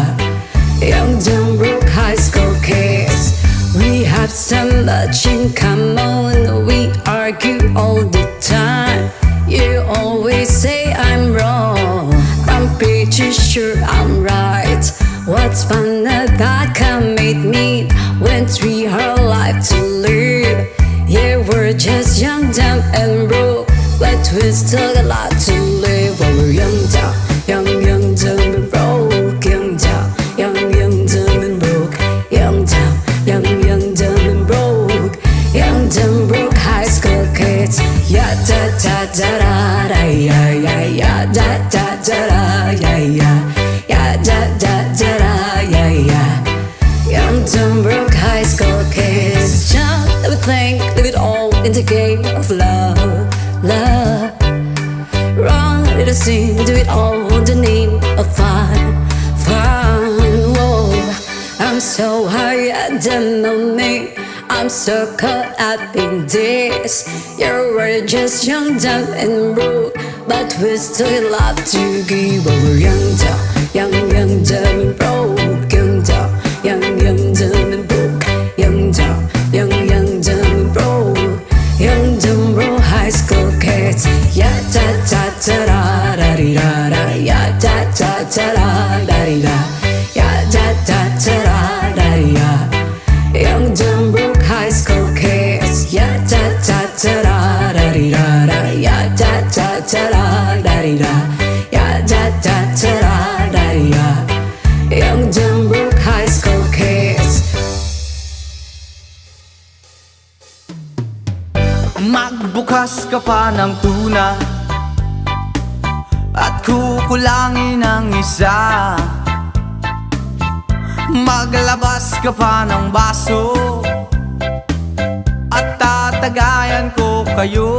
Young, dumb, broke high school kids. We have so much in common. We argue all the time. You always say I'm wrong, I'm pretty sure I'm right. What's fun about coming meet when we have life to live? Yeah, we're just young, dumb and broke, but we still got a lot to live. While we're young, dumb and broke. Young, dumb and broke. Young, dumb and broke. Young, dumb, broke high school kids. Ya da da da da da ya ya ya da da da da ya ya ya da da da da ya ya. Young, dumb, broke high school kids. Jump, let me think, leave it all in the game of love, love. Run, let us sing, do it all in the name of fun, fun. Whoa, I'm so high at the moment, I'm so caught up in this. You were just young, dumb and broke, but we still love to give. We were young, dumb and broke. Young, dumb and broke. Young, dumb and broke. Young, dumb, broke high school kids. Ya da da da da da di da da. Ya da da da da da di da. Ya da da da da da di da. Young, dumb, broke high school kids. Ya da da da da da di da da. Ya da da da da da di da. Ya da da da da da di da. Young, dumb, broke high school kids. Magbukas ka pa ng tuna at kukulangin ang isa. Maglabas ka pa ng baso at tatagayan ko kayo.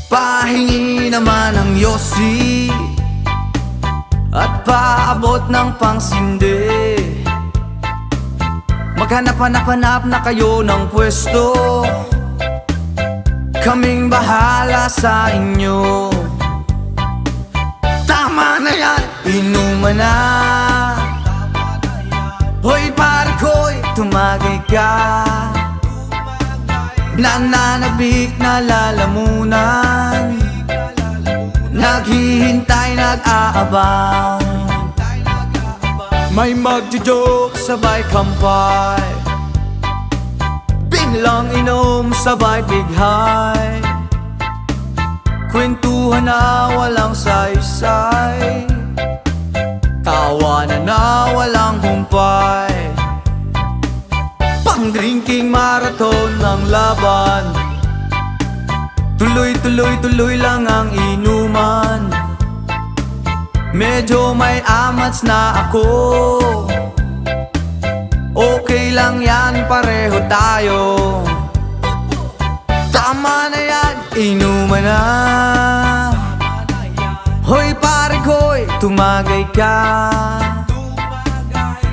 Pahingi naman ng yosi at paabot ng pangsindi. Maghanap-hanap na kayo ng pwesto, kaming bahala sa inyo. Tama na yan, inuman na. Hoy pare ko'y tumagay ka. Nananabik na lalamunan, naghihintay, nag-aabang. May magjo-joke, sabay kampay, biglang inom, sabay bighay. Kwentuhan na walang saysay, tawanan na walang humpay. Pang-drinking marathon ng laban, tuloy lang ang inuman. Medyo may amats na ako, okay lang yan, pareho tayo. Tama na yan, inuman na. Hoy pare ko'y tumagay ka.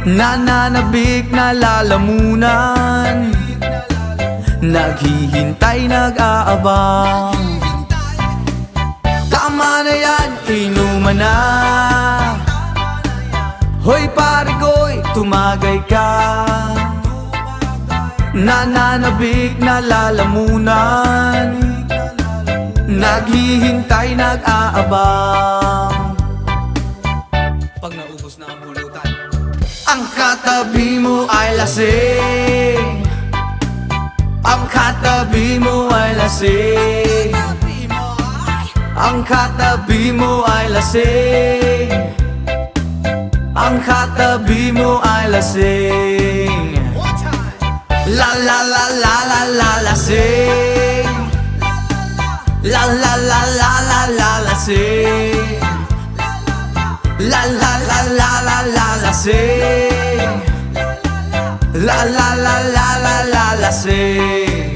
Nananabik na lalamunan, naghihintay, nag-aabang. Tama na yan, inuman na. Hoy pare ko'y tumagay ka. Nananabik na lalamunan, naghihintay, nag-aabang. Pag naubos na ang pulutan, ang katabi mo ay lasing. Ang katabi mo ay lasing. Ang katabi mo ay lasing. ang katabi mo ay lasing. La la la la la la lasing. La la la la la la lasing. La la la la la la lasing. La la la la la la lasing.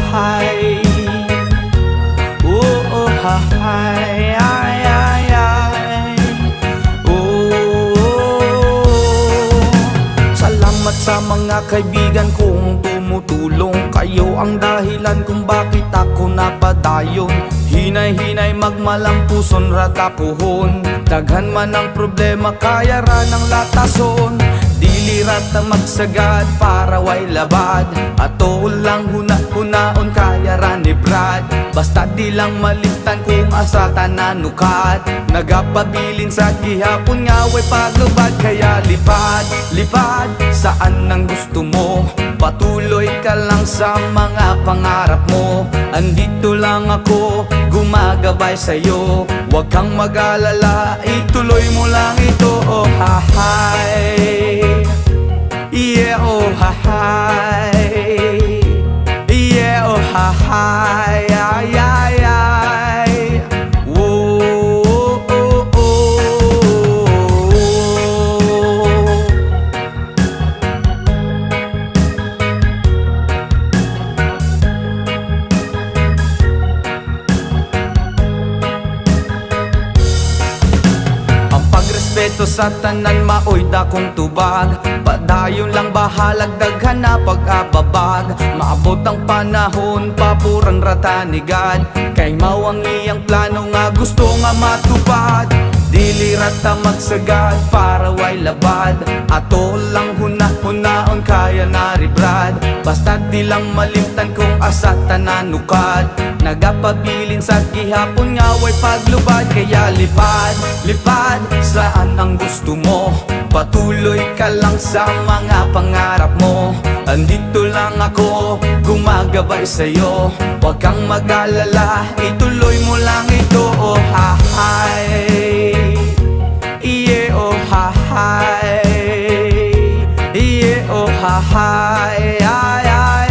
Hi. Oh, oh, hi, ay, ay, ay. Oh, salamat sa mga kaibigan kong tumutulong. Kayo ang dahilan kung bakit ako napadayon. Hinay-hinay magmalampuson ratapuhon. Daghan man ang problema kaya ra ng latason. Dilirat na magsagad para way labad. Ato lang huna-hunaon kaya ra ni Brad. Basta di lang malimtan kung asa tananukat. Nagapabilin sa gihapon nga way paglubad. Kaya lipad, lipad saan ang gusto mo. Patuloy ka lang sa mga pangarap mo. Andito lang ako, gumagabay sa'yo. Huwag kang mag-alala, ituloy mo lang ito. Oh hi. Yeah, oh hi. Yeah, oh hi. Ay, ay, ay. Whoa, oh, oh, oh. Ang pagrespeto sa tanan maoy dakong tubag. Padayon lang bahalag daghan na pag-ababag. Maabot ang panahon papuran ratanigad. Kay mao ang iyang plano nga gusto nga matupad. Dili rata magsagad para way labad. Ato lang huna-hunaon kaya na ri Brad. Basta di lang malimtan kung asa tananukad. Nagapabilin sa gihapon nga way paglubad. Kaya lipad, lipad saan ang gusto mo. Patuloy ka lang sa mga pangarap mo. Andito lang ako, gumagabay sa'yo. Huwag kang mag-alala, ituloy mo lang ito. Oh hi. Yeah, oh hi. Yeah, oh hi. Ay, ay, ay.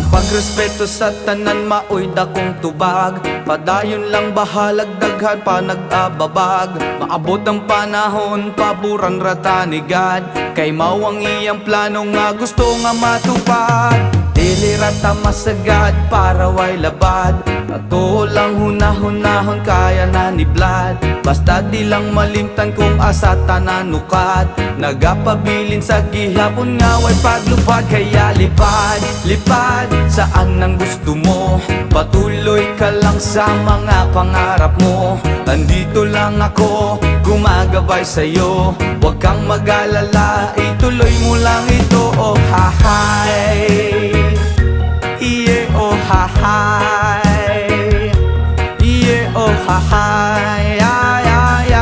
Pagrespeto sa tanan maoy dakong tubag. Padayon lang bahalag daghan pa nag-ababag. Maabot ang panahon paburan ratanigad. Kay mao ang iyang plano nga gusto nga matupad. Dili rata masagad para way labad. Ato lang huna-hunahon kaya na ni Vlad. Basta di lang malimtan kung asa tananukat. Nagapabilin sa gihapon nga way paglupad. Kaya lipad, lipad saan ang gusto mo. Patuloy ka lang sa mga pangarap mo. Andito lang ako, gumagabay sa'yo. Huwag kang mag-alala, ituloy mo lang ito. Oh hi. Yeah, oh hi. Yeah, oh hi. Ay, ay, ay.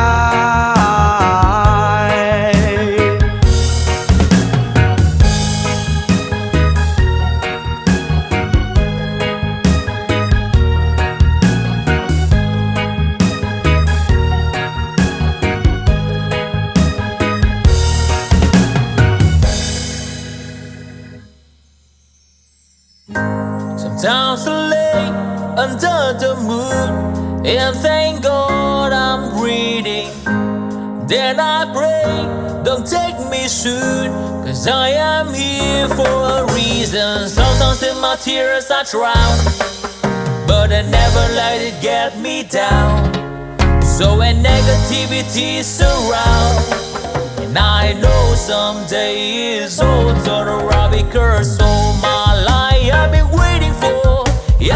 Sometimes I lay under the moon and thank God I'm breathing. Then I pray, don't take me soon, 'cause I am here for a reason. Sometimes in my tears I drown, but I never let it get me down. So when negativity surround, and I know someday it's all turn around, because all my life I've been waiting for,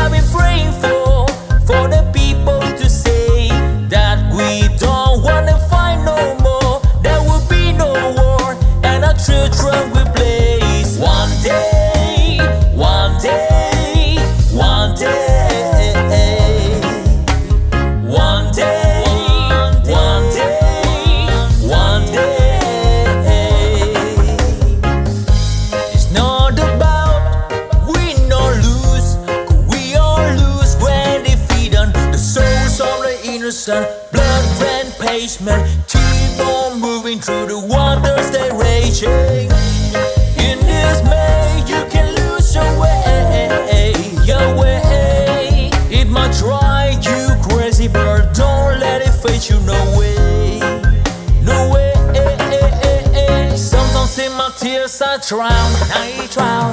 I've been praying for the people to say that we don't wanna fight no more. There will be no war, and our children will blaze. One day, one day, one day, one day, one day, one day. It's not about win or lose, 'cause we all lose when defeat on the souls of the innocent. Blood ran pavement, keep on moving through the waters they raging. In this May, you can lose your way, your way. It might drive you crazy, but don't let it fade you. No way, no way. Sometimes in my tears I drown,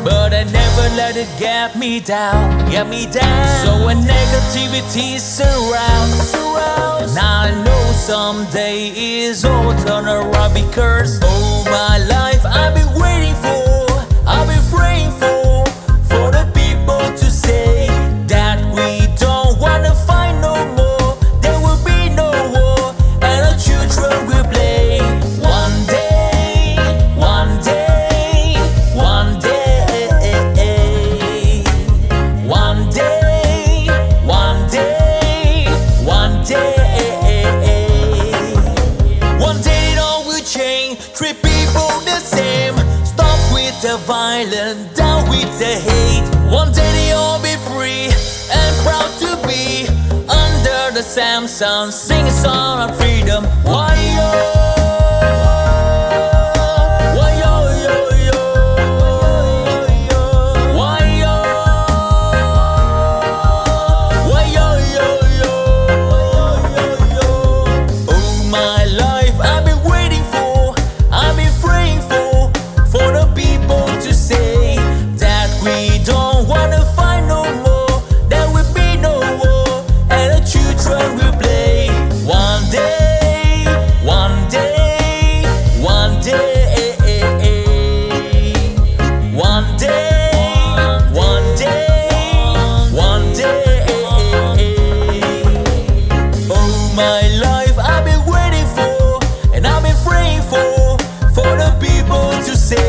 but I never let it get me down, So when negativity surrounds, and I know someday it's all turn around, because all my life I've been waiting for, I've been praying for the people to say that we don't wanna fight no more. There will be no war, and our children will play. One day, one day, one day, one day, one day, one day. One day it all will change, treat people the same. Stop with the violence, down with the hate. One day they all be free and proud to be under the same sun, sing a song of freedom. Why yo? Why yo yo yo? Why yo? Why yo yo yo? All my life I've been waiting for, I've been praying for the people to say that we don't wanna fight no more. There will be no war, and the children will play. One day, one day, one day, one day, one day, one day. All my life I've been waiting for, and I've been praying for the people to say.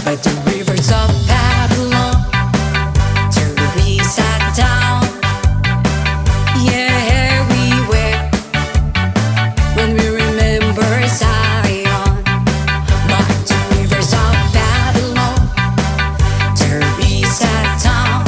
By the rivers of Babylon, to be sat down. Yeah, we were when we remember Zion. By the rivers of Babylon, to be sat down.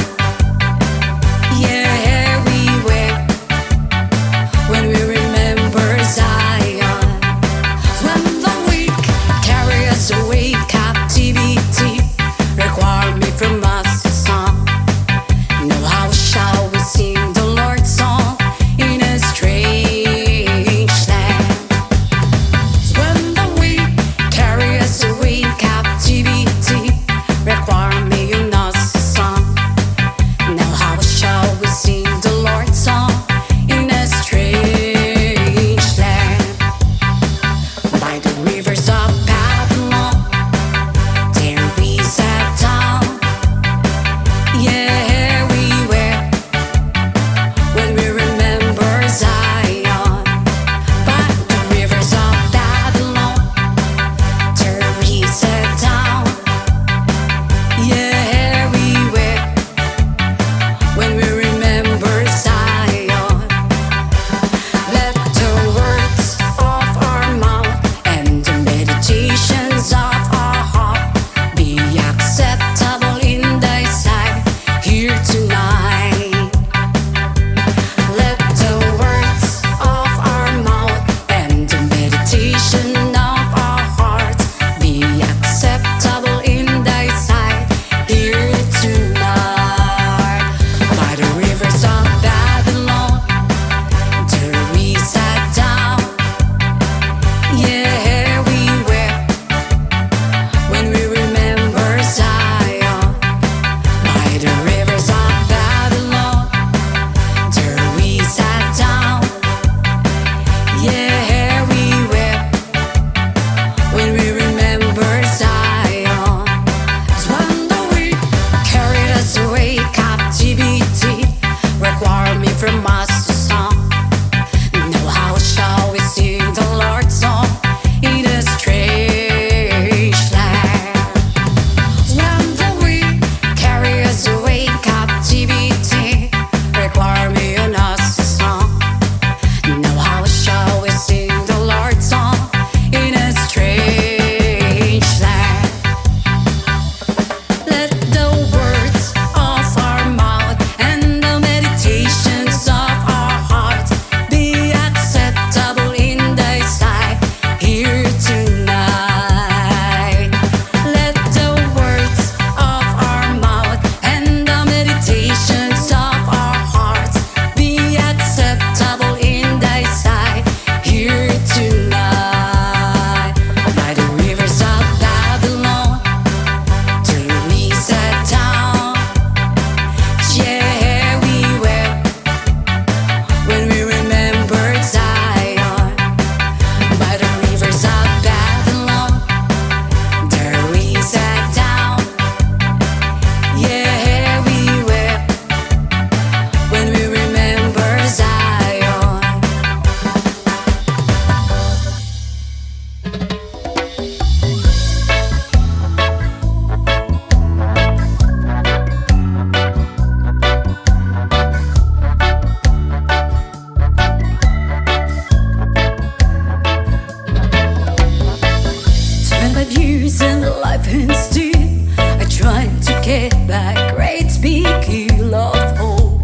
years and life instead, I try to get back great big hill of hope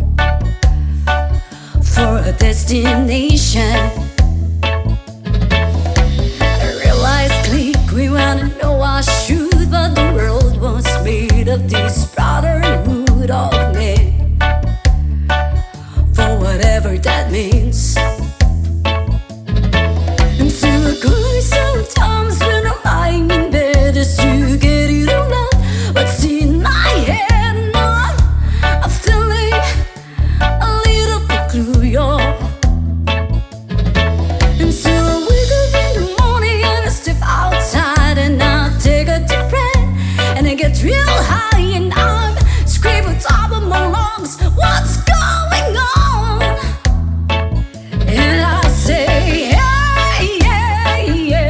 for a destination. I realized click, we wanna know our truth, but the world was made of this brotherhood of men, for whatever that means. And so I cry sometimes when I'm lying in bed just to get it all out. What's in my head now? I'm feeling a little peculiar. And so I wake up in the morning and I step outside and I take a deep breath and I get real high and I'm screaming top of my lungs, what's going on? And I say, hey, yeah, yeah,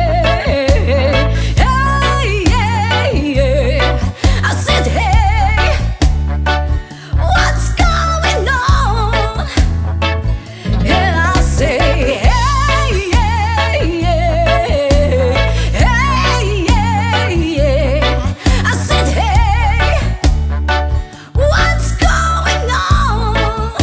hey, yeah, yeah. I said, hey, what's going on? And I say, hey, yeah, yeah, hey, yeah, yeah. I said, hey, what's going on?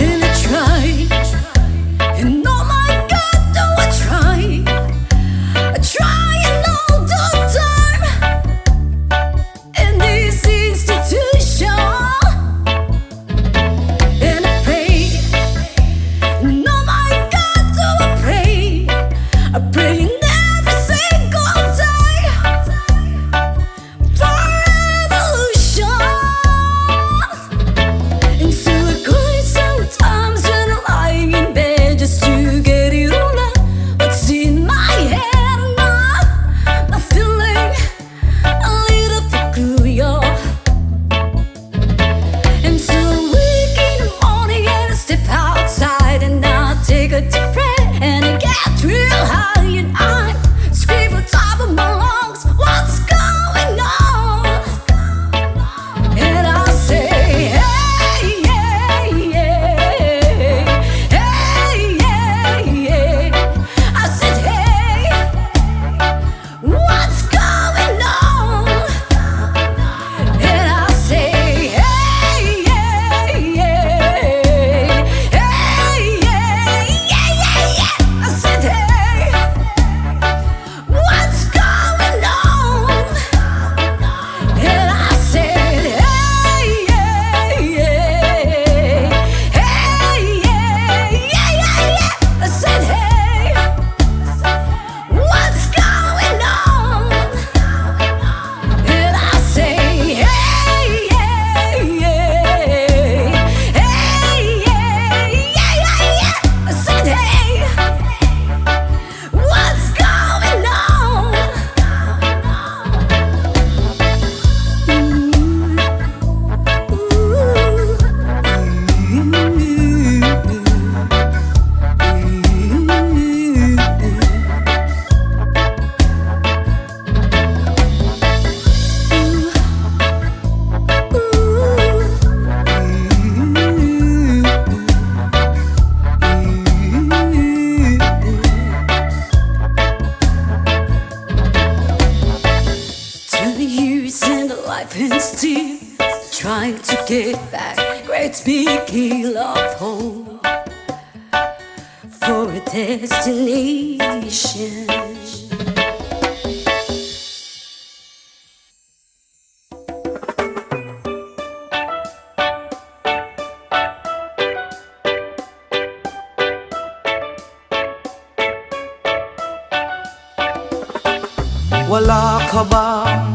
And I tried, and oh my God, do I try and all the time in this institution. And I pray, and oh my God, do I pray every single day for revolution. And so I cry sometimes when I'm lying in bed just to get it all out. What's in my head now? I'm feeling a little peculiar. And so I wake in the morning and I step outside and I take a deep breath and I get real high and I'm screaming top of my lungs, what's going on? And I say, hey, yeah, yeah, hey, yeah, yeah. I said, hey, what's going on? And I say, hey, yeah, yeah, hey, yeah, yeah. I said, hey, what's going on? And I said, hey, yeah, yeah, hey, yeah. I said, hey, what's going on? And I say, hey, yeah, yeah, hey, yeah. I said, hey, what's going on? To the years and the life and still trying to get back great big hill of hope for a destination. Wala ka bang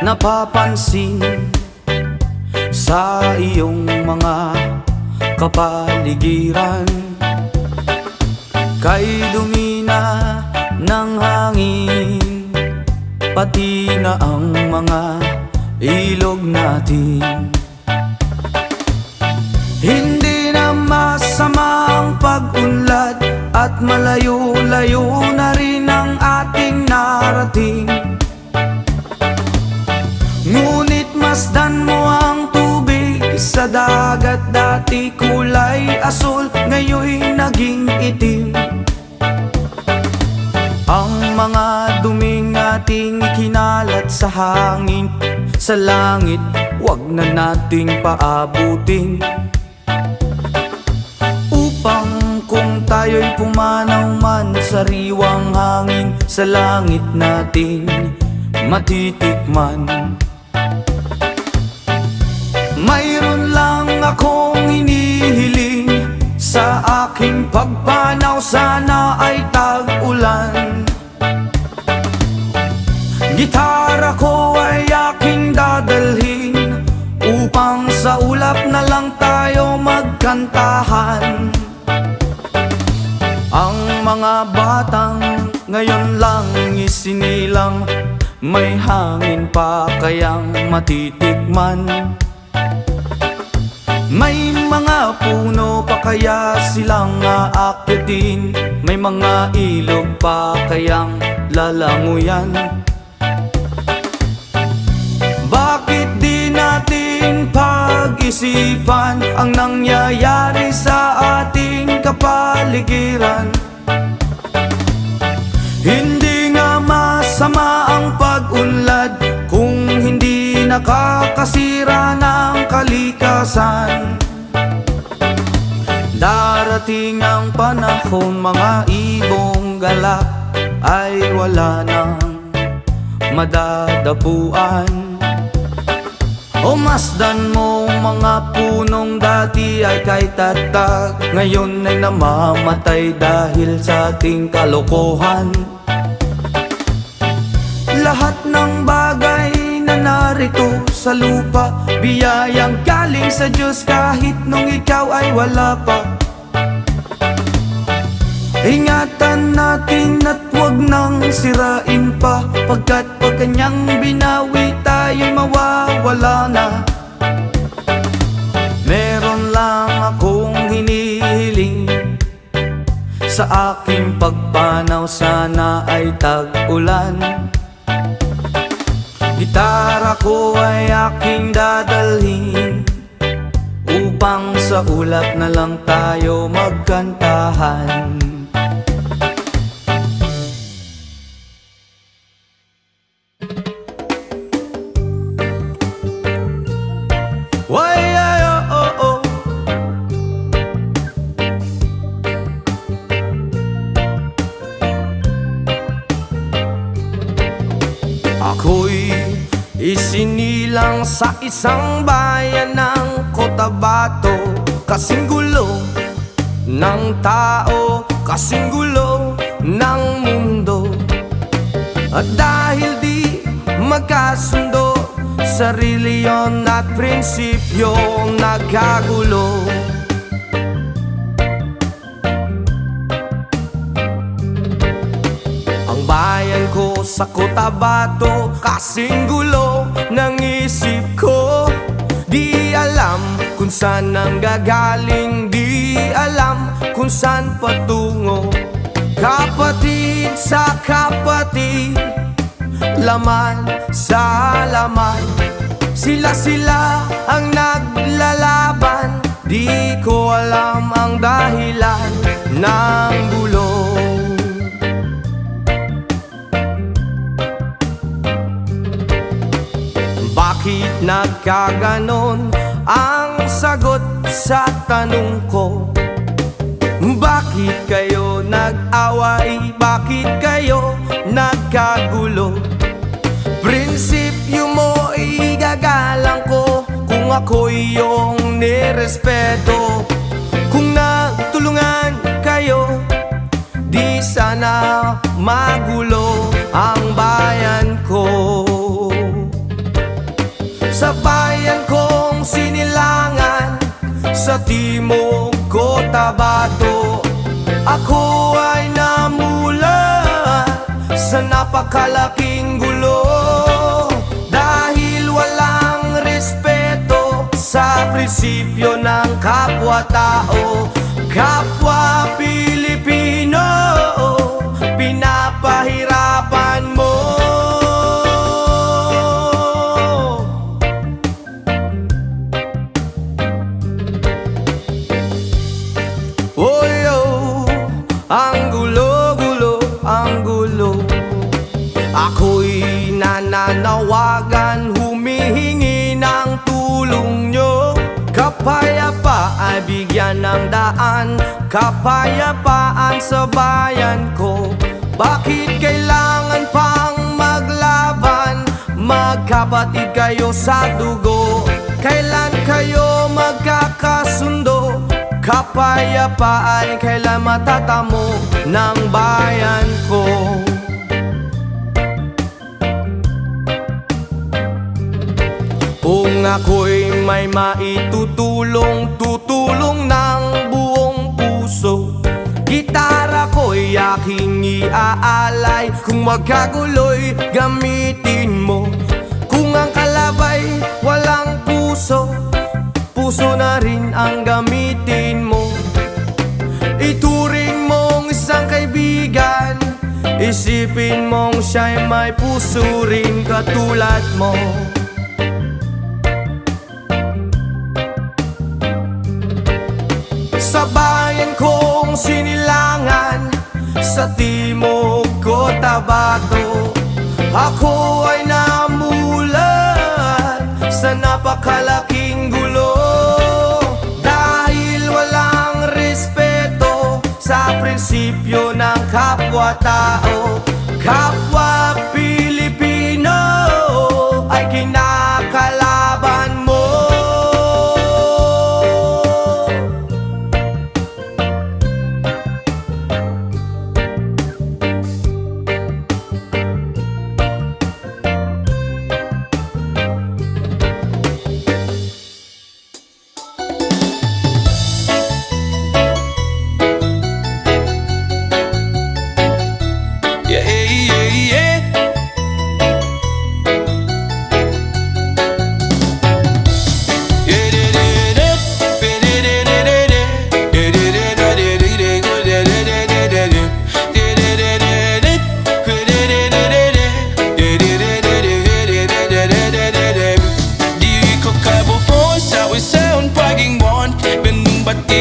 napapansin sa iyong mga kapaligiran? Kay dumina ng hangin, pati na ang mga ilog natin. Hindi na masama ang pag-unlad at malayo-layo na rin ang ating narating. kumalat sa hangin. Sa langit, wag na nating paabutin, upang kung tayo'y pumanaw man, sariwang hangin sa langit natin matitikman. Mayroon lang akong hinihiling, sa aking pagpanaw sana ay tag-ulan. Gitara ko ay aking dadalhin, upang sa ulap na lang tayo magkantahan. Ang mga batang ngayon lang isinilang, may hangin pa kayang matitikman. May mga puno pa kaya silang aakyatin, may mga ilog pa kayang lalanguyan. Bakit di natin pag-isipan ang nangyayari sa ating kapaligiran? Hindi nga masama ang pag-unlad kung hindi nakakasira ng kalikasan. Darating ang panahon, mga ibong galak ay wala nang madadapuan. O masdan mo, mga punong dati ay kay tatag, ngayon ay namamatay dahil sa ating kalokohan. Lahat ng bagay na narito sa lupa, biyayang galing sa Diyos kahit nung ikaw ay wala pa. Ingatan natin at huwag nang sirain pa, pagkat pag kanyang binawi tayo'y mawawala na. Meron lang akong hinihiling, sa aking pagpanaw sana ay tag-ulan. Gitara ko ay aking dadalhin, upang sa ulap na lang tayo magkantahan. Why, oh, oh. Ako'y isinilang sa isang bayan ng Cotabato, kasing gulo ng tao, kasing gulo ng mundo. At dahil di magkasundo sa reliyon at prinsipyo, nagkagulo. Ang bayan ko sa Cotabato, kasing gulo ng isip ko. Di alam kung saan nanggagaling, di alam kung saan patungo. Kapatid sa kapatid, laman sa laman, sila ang naglalaban. Di ko alam ang dahilan ng gulo. Bakit nagkaganon? Ang sagot sa tanong ko. Bakit kayo nag-away? Bakit kayo nagkagulo? Prinsipyo mo igagalang ko kung ako'y iyong nirespeto. Kung nagtulungan kayo, di sana magulo ang bayan ko. Sa bayan kong sinilangan, sa timog Cotabato, ako ay namulat sa napakalaking gulo. Dahil walang respeto sa prinsipyo ng kapwa-tao, kapwa Pilipino, pinapahirapan mo. Ang gulo, ang gulo. Ako'y nananawagan, humihingi ng tulong nyo. Kapayapaan bigyan ng daan, kapayapaan sa bayan ko. Bakit kailangan pang maglaban? Magkapatid kayo sa dugo. Kailan kayo magkakasundo? Kapayapaan kailan matatamo ng bayan ko? Kung ako'y may maitutulong, tutulong ng buong puso. Gitara ko'y aking iaalay, kung magkaguloy gamitin mo. Kung ang kalabay walang puso, puso na rin ang gamitin mo. Ituring mong isang kaibigan, isipin mong siya'y may puso rin katulad mo. Sa bayan kong sinilangan, sa timog Cotabato, ako ay namulan sa napakalaking gulo. Dahil walang respeto sa prinsipyo ng kapwa-tao, kapwa Pilipino ay kinakalaban mo.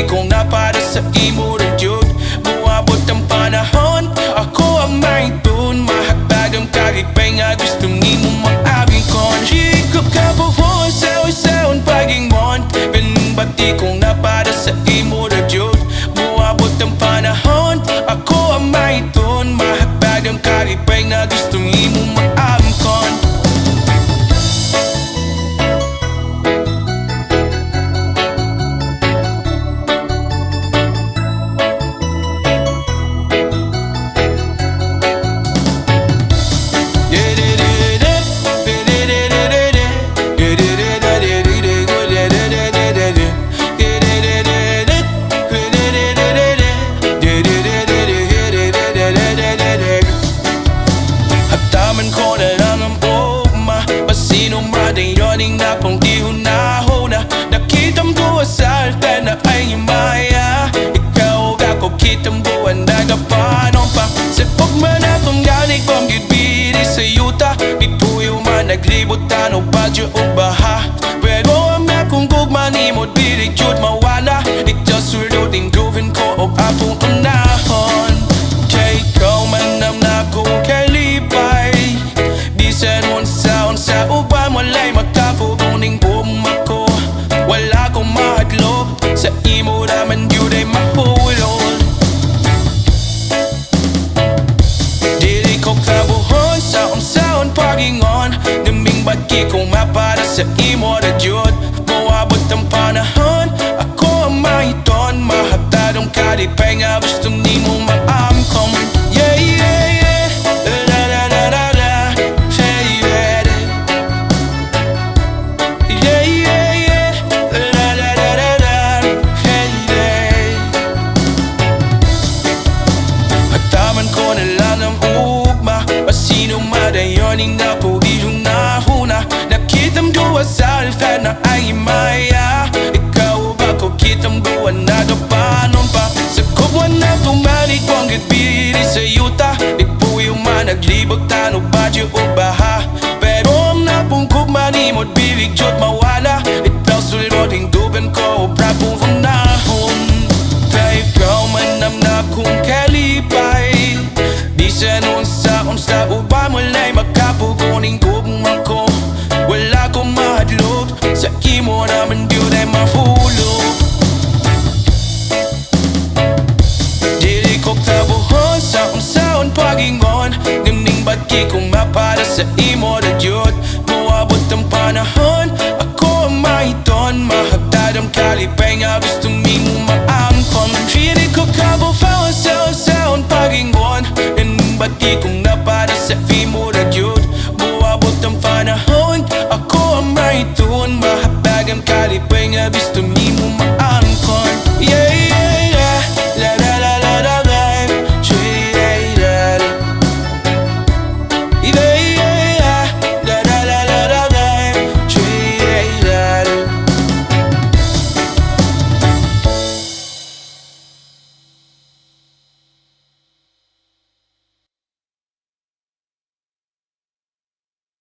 Kung na para sa imo radyod, buwabot ang panahon, ako ang maitun. Mahagtag ang kahigpay nga gusto nimo maabing kon. Higop ka po sa isaon pagingmon, pinbati kung na para sa imo radyod, buwabot ang panahon, ako ang maitun. Mahagtag ang kahigpay nga gusto nimo maabing kon. Na pong di hunahuna, nakitam ko sa altar na ay maya. Ikaw ako kitam buwan nagapanon pa. Sa pagman akong ganig kong gitbiri sa yuta, di puyo man naglibutan o badyo o baha. Pero ang akong gugman imod birig yun mawala. Ito surdutin gawin ko o apong unahon. Kay ikaw man nam na kong kalipay, bisan unsa uban walay makapuguning bumako. Wala kong mahadlok, sa imo naman yun ay mahulol. Dili ko kabuhon sa unsaon pagingon, naming bagi kong mapara sa imo na jud. Mawabot ang panahon, ako ang mahiton. Mahatadong kalipay nga gusto nimo maamkom. Yeah, yeah, yeah, la la la la la. Yoning na po iyong nahuna, nakitam duwa sa altar na ay maya. Ikaw ba ko kitam duwa na gapanon pa. Sa kubwan na tumanig kong gitbiri sa yuta, ipuyo man naglibot tano badyo o baha. Pero ang napungkog manimod bibig jod mawala. Itaw sulod hingdugan ko o prapong hunahon. Kaya ikaw man nam na kong kalipay, bisan unsa uba mulay makapuguning gugmang di ko mapada sa imo na yun. Moabot ang panahon, ako ang mahiton. Mahagtad ang kalipay nga gusto mo maampon. Feeling ko kabufaw sa usaon pagingon. And ba't di kong